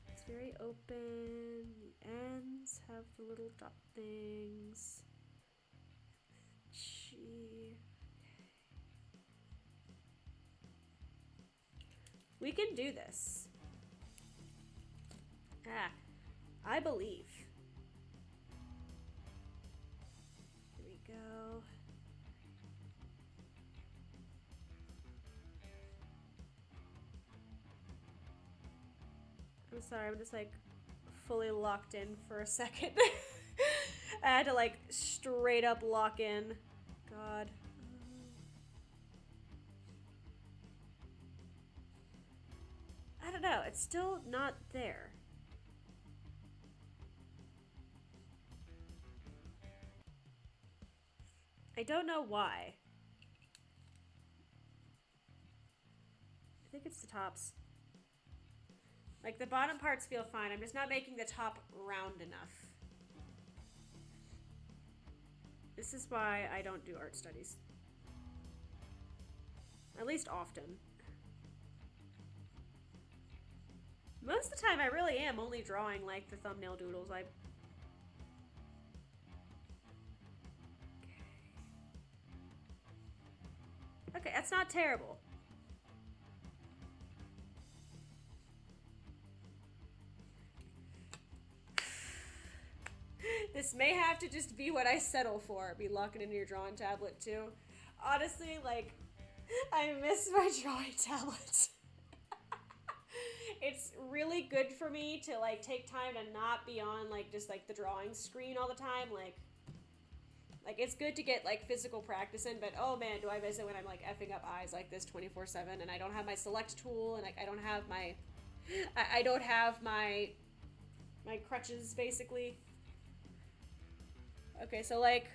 S1: It's very open. The ends have the little dot things. We can do this. Ah, I believe. Here we go. I'm sorry, I'm just like fully locked in for a second. I had to like straight up lock in. God. I don't know, it's still not there. I don't know why. I think it's the tops. Like, the bottom parts feel fine. I'm just not making the top round enough. This is why I don't do art studies. At least often. Most of the time, I really am only drawing, like, the thumbnail doodles. Okay, that's not terrible. This may have to just be what I settle for. Be locking into your drawing tablet, too. Honestly, like, I miss my drawing tablet. It's really good for me to, like, take time to not be on, like, just, like, the drawing screen all the time. Like, it's good to get, like, physical practice in, but, oh, man, do I miss it when I'm, like, effing up eyes like this 24/7, and I don't have my select tool, and, like, I don't have my... I don't have my crutches, basically. Okay, so, like...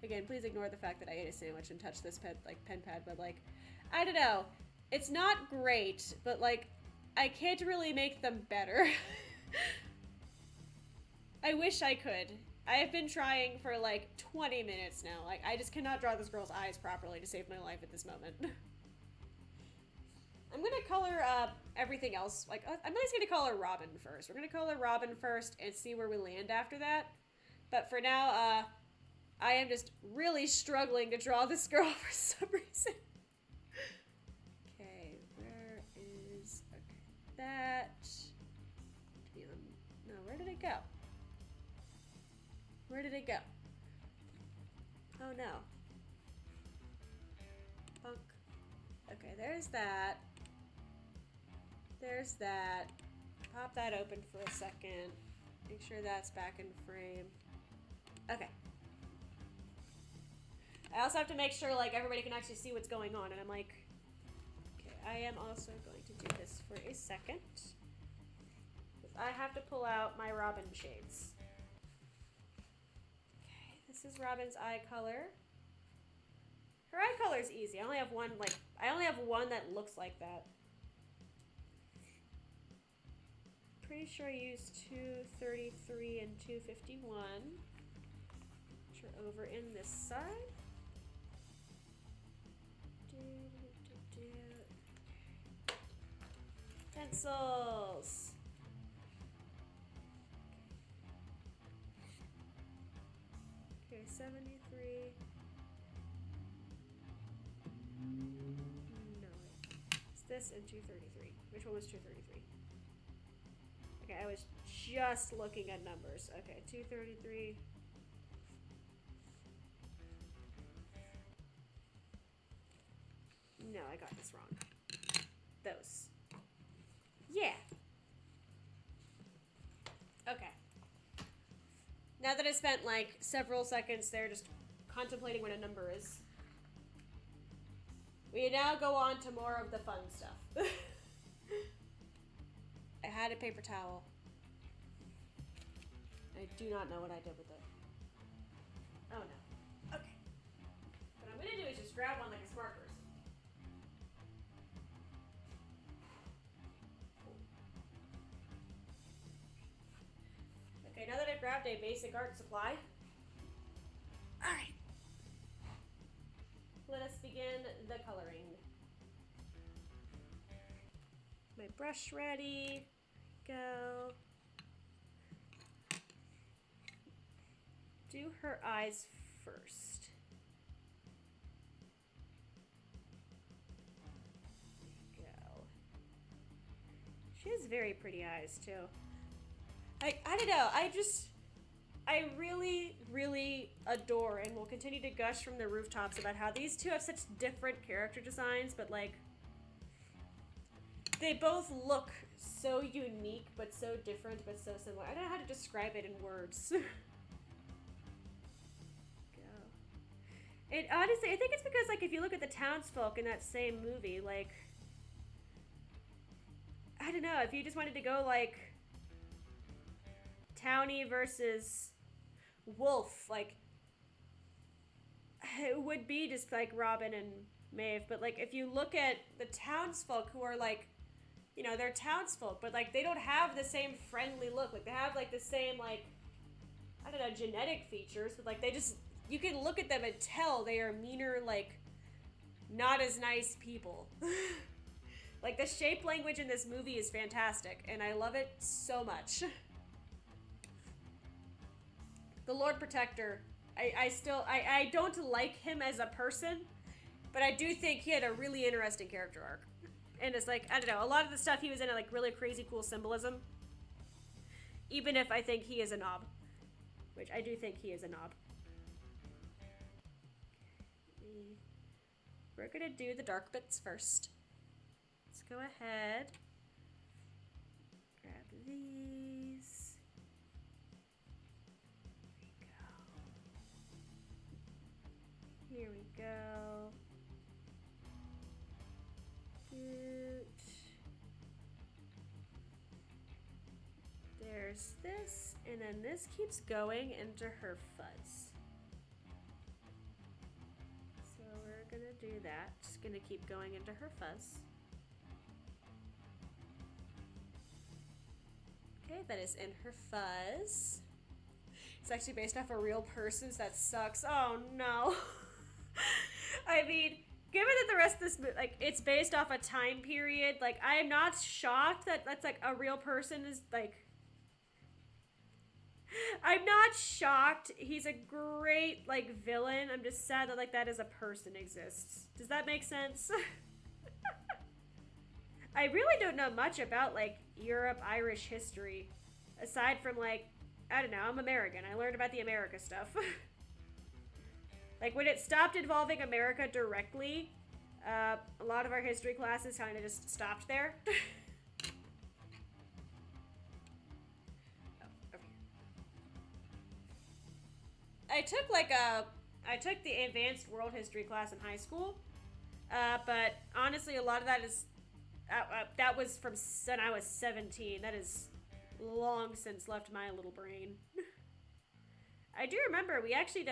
S1: Again, please ignore the fact that I ate a sandwich and touched this pen pad, but, like... I don't know. It's not great, but, like, I can't really make them better. I wish I could. I have been trying for, like, 20 minutes now. Like, I just cannot draw this girl's eyes properly to save my life at this moment. I'm gonna color everything else. Like, I'm just gonna color Robin first. We're gonna color Robin first and see where we land after that. But for now, I am just really struggling to draw this girl for some reason. Okay, where is... Okay, that... No, where did it go? Where did it go? Oh no. Bunk. Okay, there's that. There's that. Pop that open for a second. Make sure that's back in frame. Okay. I also have to make sure, like, everybody can actually see what's going on, and I'm like... Okay, I am also going to do this for a second. I have to pull out my Robin shades. This is Robin's eye color. Her eye color is easy. I only have one, like, I only have one that looks like that. Pretty sure I used 233 and 251. Which are over in this side. Pencils. Okay, 73. No, wait. It's this and 233. Which one was 233? Okay, I was just looking at numbers. Okay, 233. No, I got this wrong. Those. Yeah. Okay. Now that I spent, like, several seconds there just contemplating what a number is, we now go on to more of the fun stuff. I had a paper towel. I do not know what I did with it. Oh no. Okay. What I'm gonna do is grab one like a smart person. Okay, now that I've grabbed a basic art supply, alright, let us begin the coloring. My brush ready, go. Do her eyes first. Go. She has very pretty eyes too. I don't know, I really, really adore and will continue to gush from the rooftops about how these two have such different character designs, but like, they both look so unique, but so different, but so similar. I don't know how to describe it in words. And honestly, I think it's because, like, if you look at the townsfolk in that same movie, like, I don't know, if you just wanted to go, like, Townie versus Wolf, like, it would be just, like, Robin and Maeve, but, like, if you look at the townsfolk who are, like, you know, they're townsfolk, but, like, they don't have the same friendly look, like, they have, like, the same, like, I don't know, genetic features, but, like, they just... You can look at them and tell they are meaner, like, not as nice people. Like, the shape language in this movie is fantastic, and I love it so much. The Lord Protector, I don't like him as a person, but I do think he had a really interesting character arc. And it's like, I don't know, a lot of the stuff he was in, like, really crazy cool symbolism. Even if I think he is a knob. Which, I do think he is a knob. We're gonna do the dark bits first. Let's go ahead. Grab these. Here we go. Doot. There's this, and then this keeps going into her fuzz. Gonna do that. Just gonna keep going into her fuzz. Okay, that is in her fuzz. It's actually based off a real person, so that sucks. Oh no. I mean, given that the rest of this, like, it's based off a time period, like, I am not shocked that that's, like, a real person is, like, I'm not shocked. He's a great, like, villain. I'm just sad that, like, that as a person exists. Does that make sense? I really don't know much about, like, Europe, Irish history. Aside from, like, I don't know, I'm American. I learned about the America stuff. Like, when it stopped involving America directly, a lot of our history classes kind of just stopped there. I took the advanced world history class in high school, but honestly, a lot of that is, that was from when I was 17. That is long since left my little brain. I do remember we actually,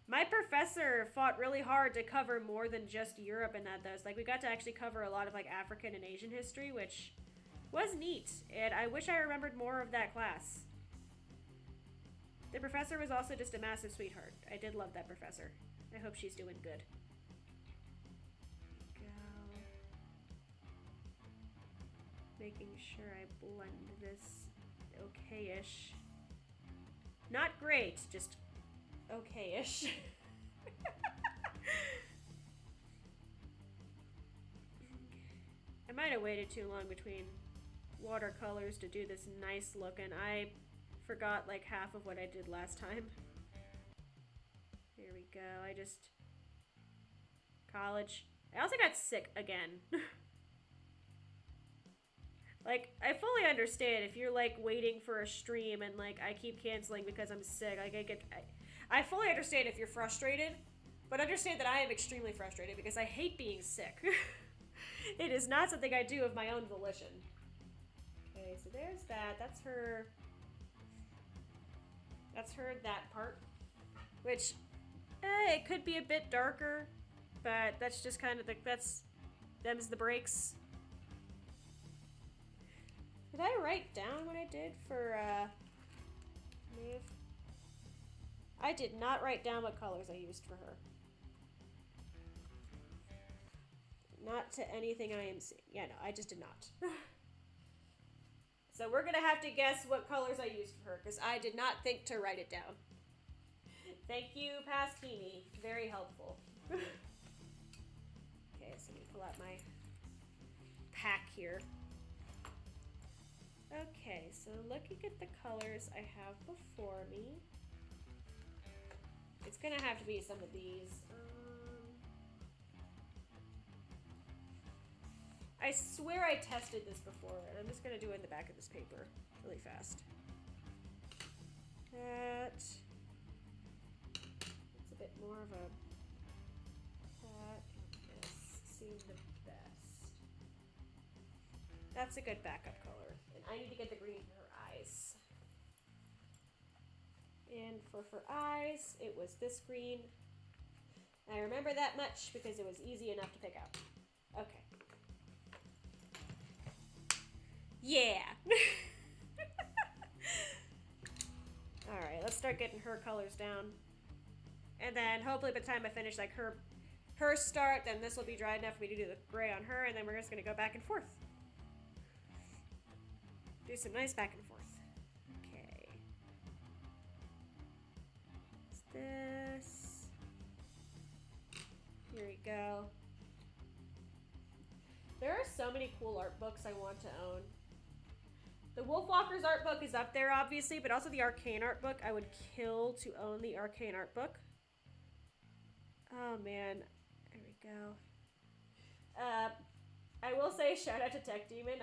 S1: my professor fought really hard to cover more than just Europe and that, though. Like, we got to actually cover a lot of, like, African and Asian history, which was neat, and I wish I remembered more of that class. The professor was also just a massive sweetheart. I did love that professor. I hope she's doing good. Go. Making sure I blend this okay-ish. Not great, just okay-ish. I might have waited too long between watercolors to do this nice looking. I forgot like half of what I did last time. Here we go. College. I also got sick again. Like, I fully understand if you're like waiting for a stream and like I keep canceling because I'm sick. Like, I fully understand if you're frustrated, but understand that I am extremely frustrated because I hate being sick. It is not something I do of my own volition. Okay, so there's that. That's her, that part. Which, it could be a bit darker. but that's just kind of them's the breaks. Did I write down what I did for Maeve? I did not write down what colors I used for her. Not to anything I am seeing. Yeah, no, I just did not. So we're gonna have to guess what colors I used for her, because I did not think to write it down. Thank you, past Himi. Very helpful. Okay, so let me pull out my pack here. Okay, so looking at the colors I have before me, it's gonna have to be some of these. I swear I tested this before, and I'm just gonna do it in the back of this paper really fast. It's a bit more of a, that and this seem the best. That's a good backup color. And I need to get the green for her eyes. And for her eyes, it was this green. I remember that much because it was easy enough to pick out. Okay. Yeah. All right, let's start getting her colors down. And then hopefully by the time I finish like her start, then this will be dry enough for me to do the gray on her, and then we're just gonna go back and forth. Do some nice back and forth. Okay. What's this? Here we go. There are so many cool art books I want to own. The Wolfwalkers art book is up there, obviously, but also the Arcane art book. I would kill to own the Arcane art book. Oh, man. There we go. I will say shout out to Tech Demon.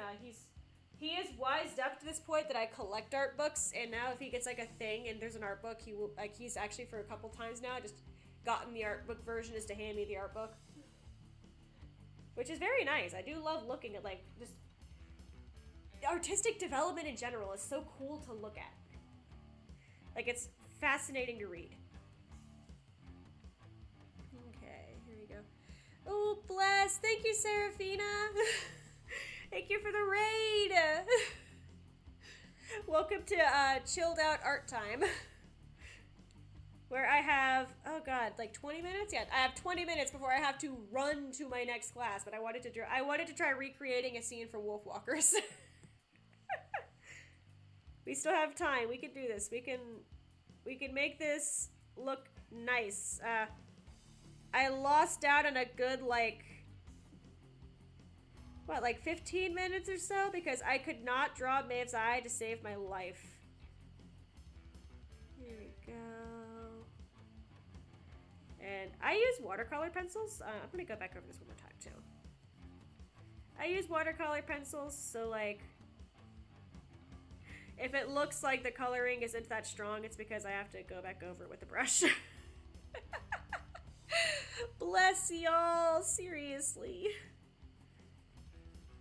S1: He is wised up to this point that I collect art books, and now if he gets like a thing and there's an art book, he will, like, he's actually for a couple times now just gotten the art book version is to hand me the art book. Which is very nice. I do love looking at like just artistic development in general is so cool to look at. Like, it's fascinating to read. Okay, here we go. Oh, bless. Thank you, Seraphina. Thank you for the raid. Welcome to chilled out art time. Where I have, oh god, like 20 minutes? Yeah, I have 20 minutes before I have to run to my next class, but I wanted to try recreating a scene for Wolfwalkers. We still have time. We can do this. We can make this look nice. I lost out on a good, like, what, like 15 minutes or so? Because I could not draw Maeve's eye to save my life. Here we go. And I use watercolor pencils. I'm gonna go back over this one more time, too. I use watercolor pencils, so, like, if it looks like the coloring isn't that strong, it's because I have to go back over it with the brush. Bless y'all, seriously.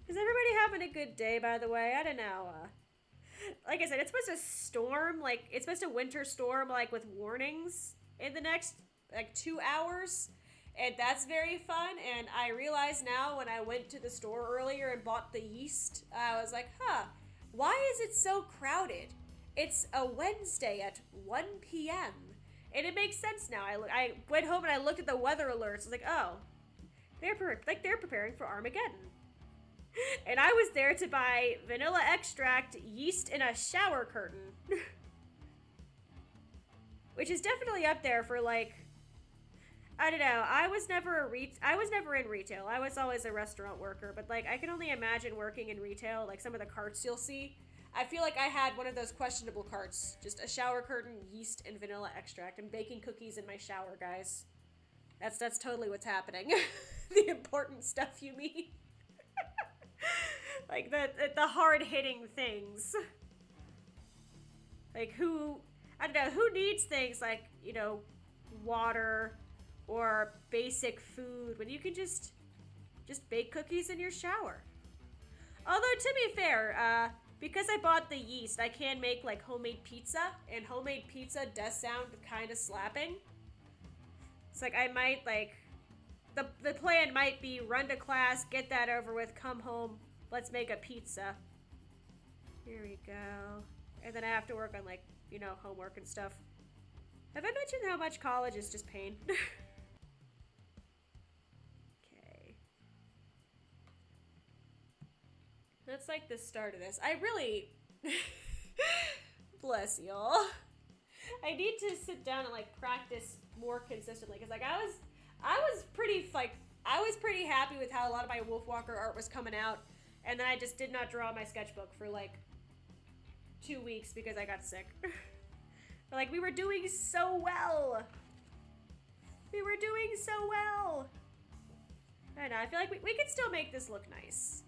S1: Is everybody having a good day, by the way? I don't know. Like I said, it's supposed to storm, like, it's supposed to winter storm, like, with warnings in the next, like, 2 hours. And that's very fun. And I realize now when I went to the store earlier and bought the yeast, I was like, huh. Why is it so crowded? It's a Wednesday at 1 p.m. And it makes sense now. I went home and I looked at the weather alerts. I was like, oh, they're preparing for Armageddon. And I was there to buy vanilla extract, yeast, and a shower curtain. Which is definitely up there for, like, I don't know. I was never in retail. I was always a restaurant worker, but like I can only imagine working in retail, like some of the carts you'll see. I feel like I had one of those questionable carts. Just a shower curtain, yeast, and vanilla extract. I'm baking cookies in my shower, guys. That's totally what's happening. The important stuff you mean. Like the hard-hitting things. Like I don't know, who needs things like, you know, water or basic food when you can just bake cookies in your shower. Although, to be fair, because I bought the yeast, I can make, like, homemade pizza, and homemade pizza does sound kind of slapping. It's like, I might, like, the plan might be run to class, get that over with, come home, let's make a pizza. Here we go. And then I have to work on, like, you know, homework and stuff. Have I mentioned how much college is just pain? Okay. That's like the start of this. I really... Bless y'all. I need to sit down and, like, practice more consistently. Because, like, I was pretty happy with how a lot of my Wolfwalker art was coming out. And then I just did not draw my sketchbook for, like, 2 weeks because I got sick. But, like, we were doing so well. We were doing so well. I don't know, I feel like we could still make this look nice.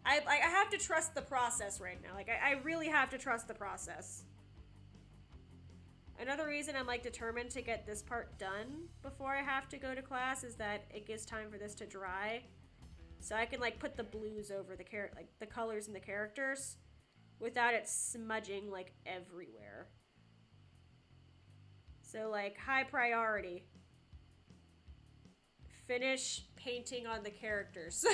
S1: I have to trust the process right now. Like, I really have to trust the process. Another reason I'm, like, determined to get this part done before I have to go to class is that it gives time for this to dry. So I can, like, put the blues over the colors in the characters without it smudging, like, everywhere. So, like, high priority. Finish painting on the characters.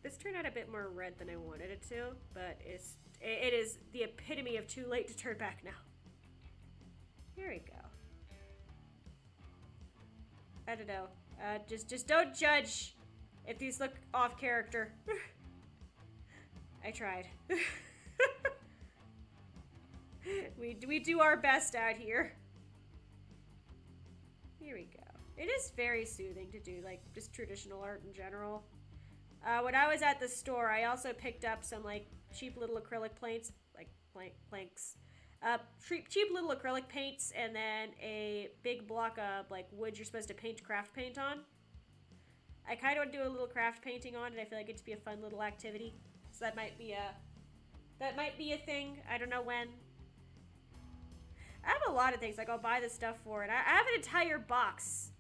S1: This turned out a bit more red than I wanted it to, but it is the epitome of too late to turn back now. Here we go. I don't know. Just don't judge if these look off character. I tried. we do our best out here. Here we go. It is very soothing to do, like, just traditional art in general. When I was at the store, I also picked up some, like, cheap little acrylic paints, like, planks. Cheap little acrylic paints, and then a big block of, like, wood you're supposed to paint craft paint on. I kind of want to do a little craft painting on it. I feel like it'd just be a fun little activity. So that might be a thing. I don't know when. I have a lot of things, like, I'll buy the stuff for it. I have an entire box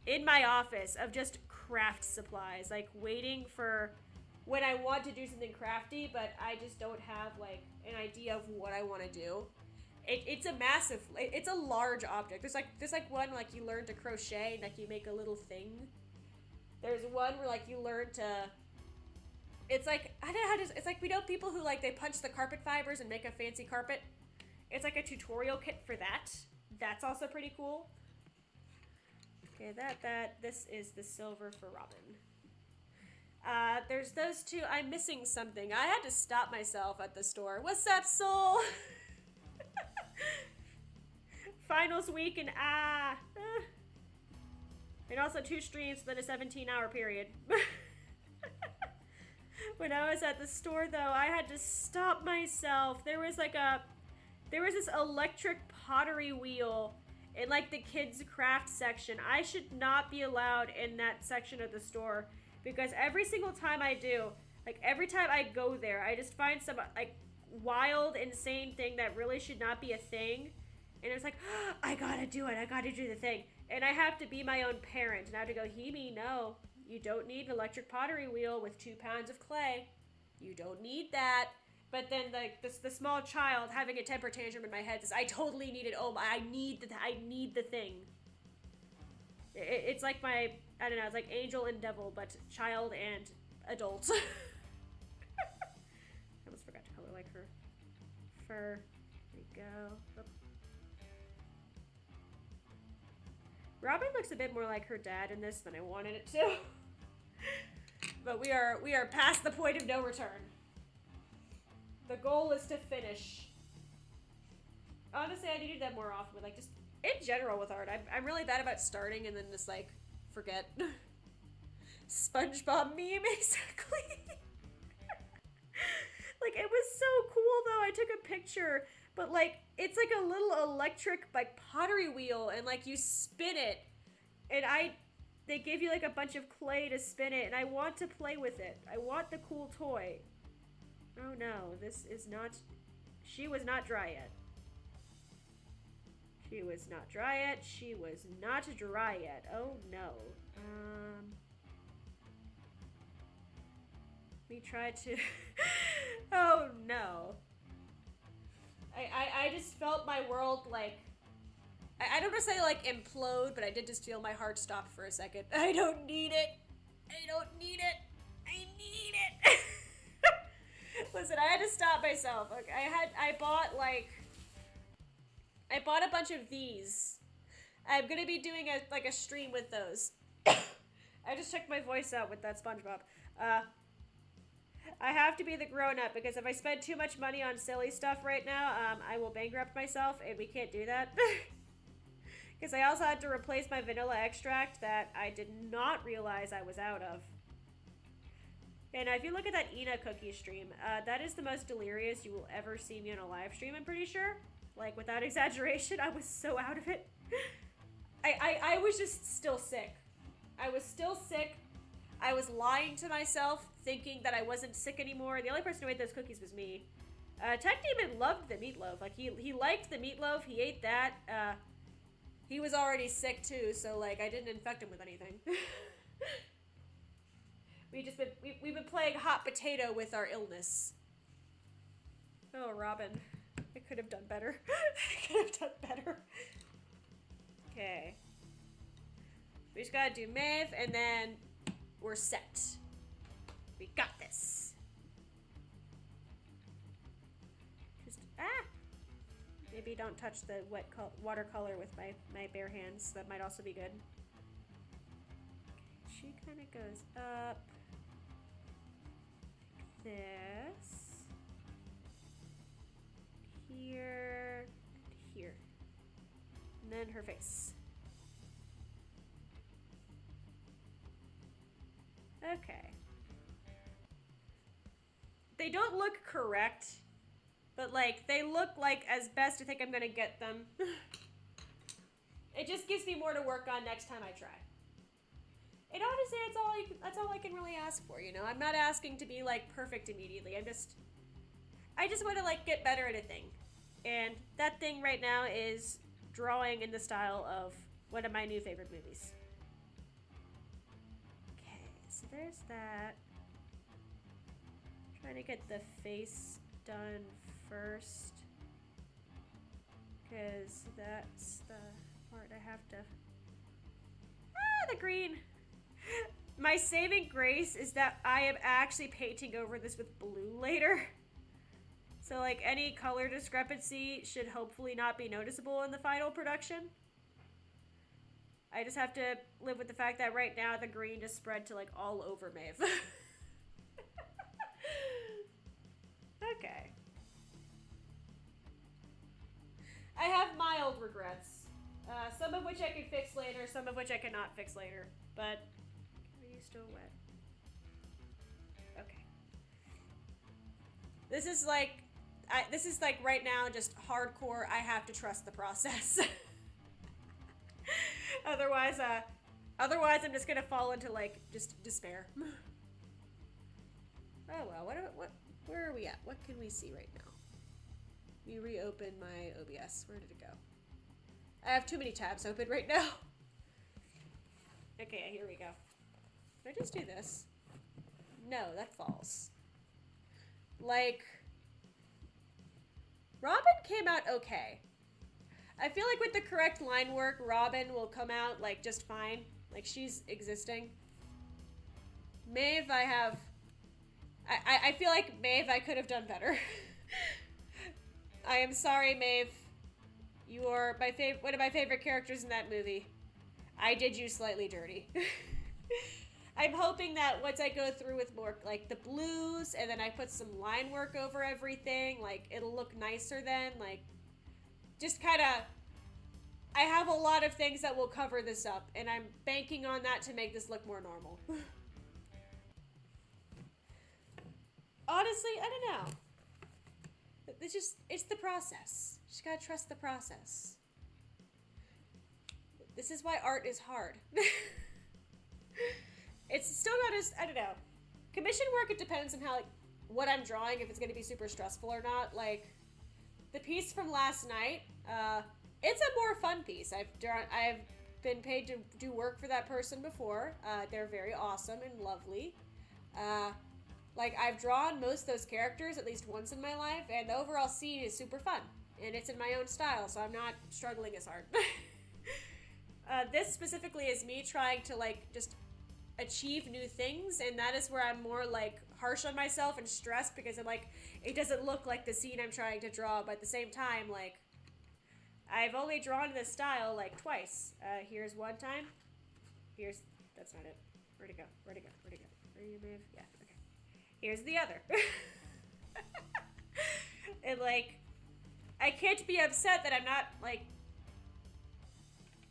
S1: in my office of just craft supplies, like, waiting for when I want to do something crafty, but I just don't have, like, an idea of what I want to do. It's a massive, it's a large object. There's like one, like, you learn to crochet, and, like, you make a little thing. There's one where, like, you learn to, it's like, I don't know how to, it's like, we know people who, like, they punch the carpet fibers and make a fancy carpet. It's like a tutorial kit for that. That's also pretty cool. Okay, this is the silver for Robin. There's those two. I'm missing something. I had to stop myself at the store. What's up, Soul? Finals week and and also 2 streams within a 17-hour period. When I was at the store, though, I had to stop myself. There was this electric pottery wheel in, like, the kids craft section. I should not be allowed in that section of the store, because every single time I do, like, every time I go there, I just find some, like, wild, insane thing that really should not be a thing. And it's like, oh, I gotta do it. I gotta do the thing. And I have to be my own parent. And I have to go, Himi, no. You don't need an electric pottery wheel with 2 pounds of clay. You don't need that. But then, like, the small child having a temper tantrum in my head says, I totally need it. Oh, I need the thing. It's like my, I don't know, it's like angel and devil, but child and adult. I almost forgot to color like her fur. There we go. Oh. Robin looks a bit more like her dad in this than I wanted it to. But we are past the point of no return. The goal is to finish. Honestly, I need to do that more often, like, just in general with art. I'm really bad about starting and then just, like, forget. SpongeBob meme, exactly. Like, it was so cool, though. I took a picture, but, like, it's like a little electric, like, pottery wheel, and, like, you spin it, and they give you, like, a bunch of clay to spin it, and I want to play with it. I want the cool toy. Oh no, this is not, she was not dry yet. She was not dry yet. She was not dry yet. Oh no. We tried to, oh no. I just felt my world, like, I don't want to say like implode, but I did just feel my heart stop for a second. I don't need it. I don't need it. I need it. Listen, I had to stop myself. Okay, I bought a bunch of these. I'm gonna be doing a stream with those. I just checked my voice out with that SpongeBob. I have to be the grown-up because if I spend too much money on silly stuff right now, I will bankrupt myself, and we can't do that. Because I also had to replace my vanilla extract that I did not realize I was out of. And if you look at that Ina cookie stream, that is the most delirious you will ever see me on a live stream, I'm pretty sure. Like, without exaggeration, I was so out of it. I was just still sick. I was still sick. I was lying to myself, thinking that I wasn't sick anymore. The only person who ate those cookies was me. Tech Demon loved the meatloaf. Like, he liked the meatloaf. He ate that. He was already sick, too, so, like, I didn't infect him with anything. We've been playing hot potato with our illness. Oh, Robin. I could have done better. I could have done better. Okay. We just gotta do Maeve, and then we're set. We got this. Just, maybe don't touch the watercolor with my bare hands. That might also be good. Okay, she kind of goes up. Like this. Here. And here. And then her face. Okay. They don't look correct, but like they look like as best I think I'm gonna get them. It just gives me more to work on next time I try. And honestly, that's all I can really ask for, you know? I'm not asking to be like perfect immediately. I just want to like get better at a thing. And that thing right now is drawing in the style of one of my new favorite movies. So there's that. Trying to get the face done first. Because that's the part I have to... the green! My saving grace is that I am actually painting over this with blue later. So like any color discrepancy should hopefully not be noticeable in the final production. I just have to live with the fact that right now the green just spread to like all over Maeve. Okay. I have mild regrets. Some of which I can fix later, some of which I cannot fix later. But, are you still wet? Okay. This is like right now just hardcore, I have to trust the process. Otherwise I'm just gonna fall into like just despair. Oh well, where are we at? What can we see right now? Let me reopen my OBS. Where did it go? I have too many tabs open right now. Okay, here we go. Can I just do this? No, that falls. Like, Robin came out okay. I feel like with the correct line work, Robin will come out, like, just fine. Like, she's existing. Maeve, I feel like Maeve, I could have done better. I am sorry, Maeve. You are one of my favorite characters in that movie. I did you slightly dirty. I'm hoping that once I go through with more, like, the blues, and then I put some line work over everything, like, it'll look nicer then, like, just kind of, I have a lot of things that will cover this up, and I'm banking on that to make this look more normal. Honestly, I don't know. It's the process. You just gotta trust the process. This is why art is hard. It's still not as, I don't know. Commission work, it depends on how, like, what I'm drawing, if it's gonna be super stressful or not. Like, the piece from last night, it's a more fun piece. I've been paid to do work for that person before. They're very awesome and lovely. Like, I've drawn most of those characters at least once in my life, and the overall scene is super fun. And it's in my own style, so I'm not struggling as hard. This specifically is me trying to, like, just achieve new things, and that is where I'm more, like, harsh on myself and stressed because I'm like, it doesn't look like the scene I'm trying to draw, but at the same time, like, I've only drawn this style, like, twice. Here's one time. Here's, that's not it. Where'd it go? Where'd it go? Where'd it go? Where you move? Yeah, okay. Here's the other. And, like, I can't be upset that I'm not, like,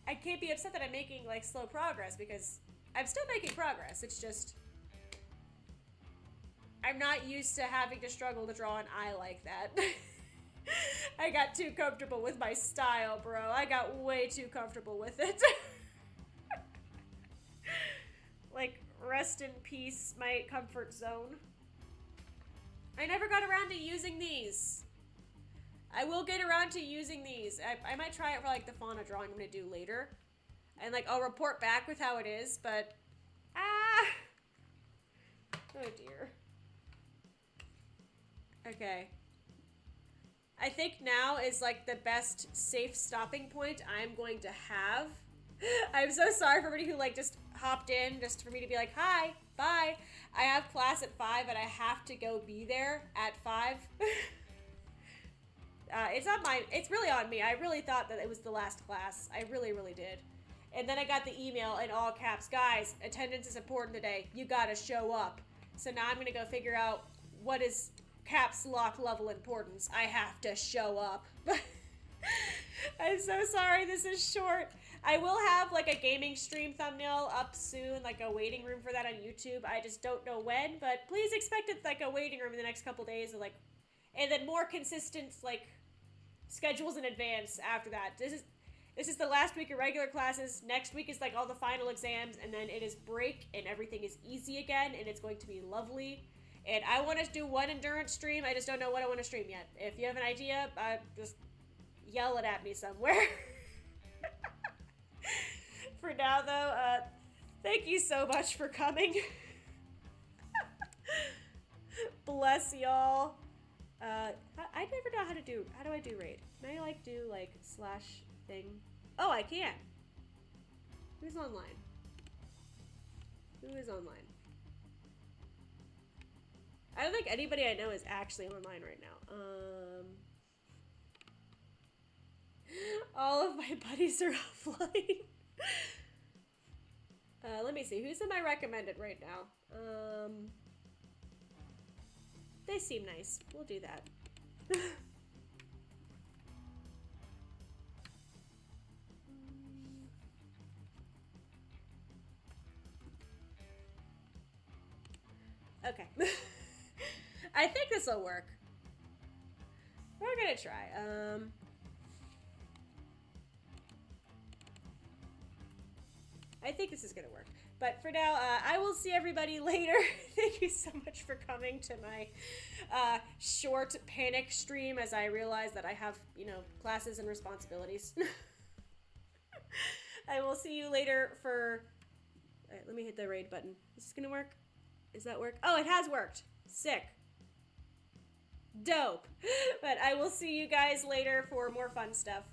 S1: I can't be upset that I'm making, like, slow progress because I'm still making progress. It's just, I'm not used to having to struggle to draw an eye like that. I got too comfortable with my style, bro. I got way too comfortable with it. Like, rest in peace, my comfort zone. I never got around to using these. I will get around to using these. I might try it for, like, the fauna drawing I'm gonna do later. And, like, I'll report back with how it is, but... Oh, dear. Okay. I think now is, like, the best safe stopping point I'm going to have. I'm so sorry for everybody who, like, just hopped in just for me to be like, hi, bye. I have class at 5 and I have to go be there at 5. It's not my, it's really on me. I really thought that it was the last class. I really, really did. And then I got the email in all caps, guys, attendance is important today. You gotta show up. So now I'm gonna go figure out what is caps lock level importance. I have to show up. I'm so sorry this is short. I will have, like, a gaming stream thumbnail up soon, like a waiting room for that on YouTube. I just don't know when, but please expect it, like, a waiting room in the next couple days, like, and then more consistent, like, schedules in advance after that. This is the last week of regular classes. Next week is, like, all the final exams, and then it is break, and everything is easy again, and it's going to be lovely. And I want to do one endurance stream. I just don't know what I want to stream yet. If you have an idea, just yell it at me somewhere. For now, though, thank you so much for coming. Bless y'all. I never know how do I do raid? Can I, like, do, like, slash thing? Oh, I can. Who's online? Who is online? I don't think anybody I know is actually online right now. All of my buddies are offline. Let me see. Who's in my recommended right now? They seem nice. We'll do that. Okay. I think this will work. We're gonna try. I think this is gonna work. But for now, I will see everybody later. Thank you so much for coming to my short panic stream as I realize that I have, you know, classes and responsibilities. I will see you later for... All right, let me hit the raid button. Is this gonna work? Does that work? Oh, it has worked. Sick. Dope. But I will see you guys later for more fun stuff.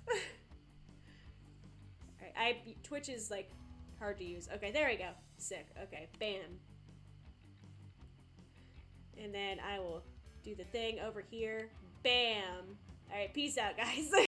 S1: Alright, Twitch is, like, hard to use. Okay, there we go. Sick. Okay, bam. And then I will do the thing over here. Bam. Alright, peace out, guys.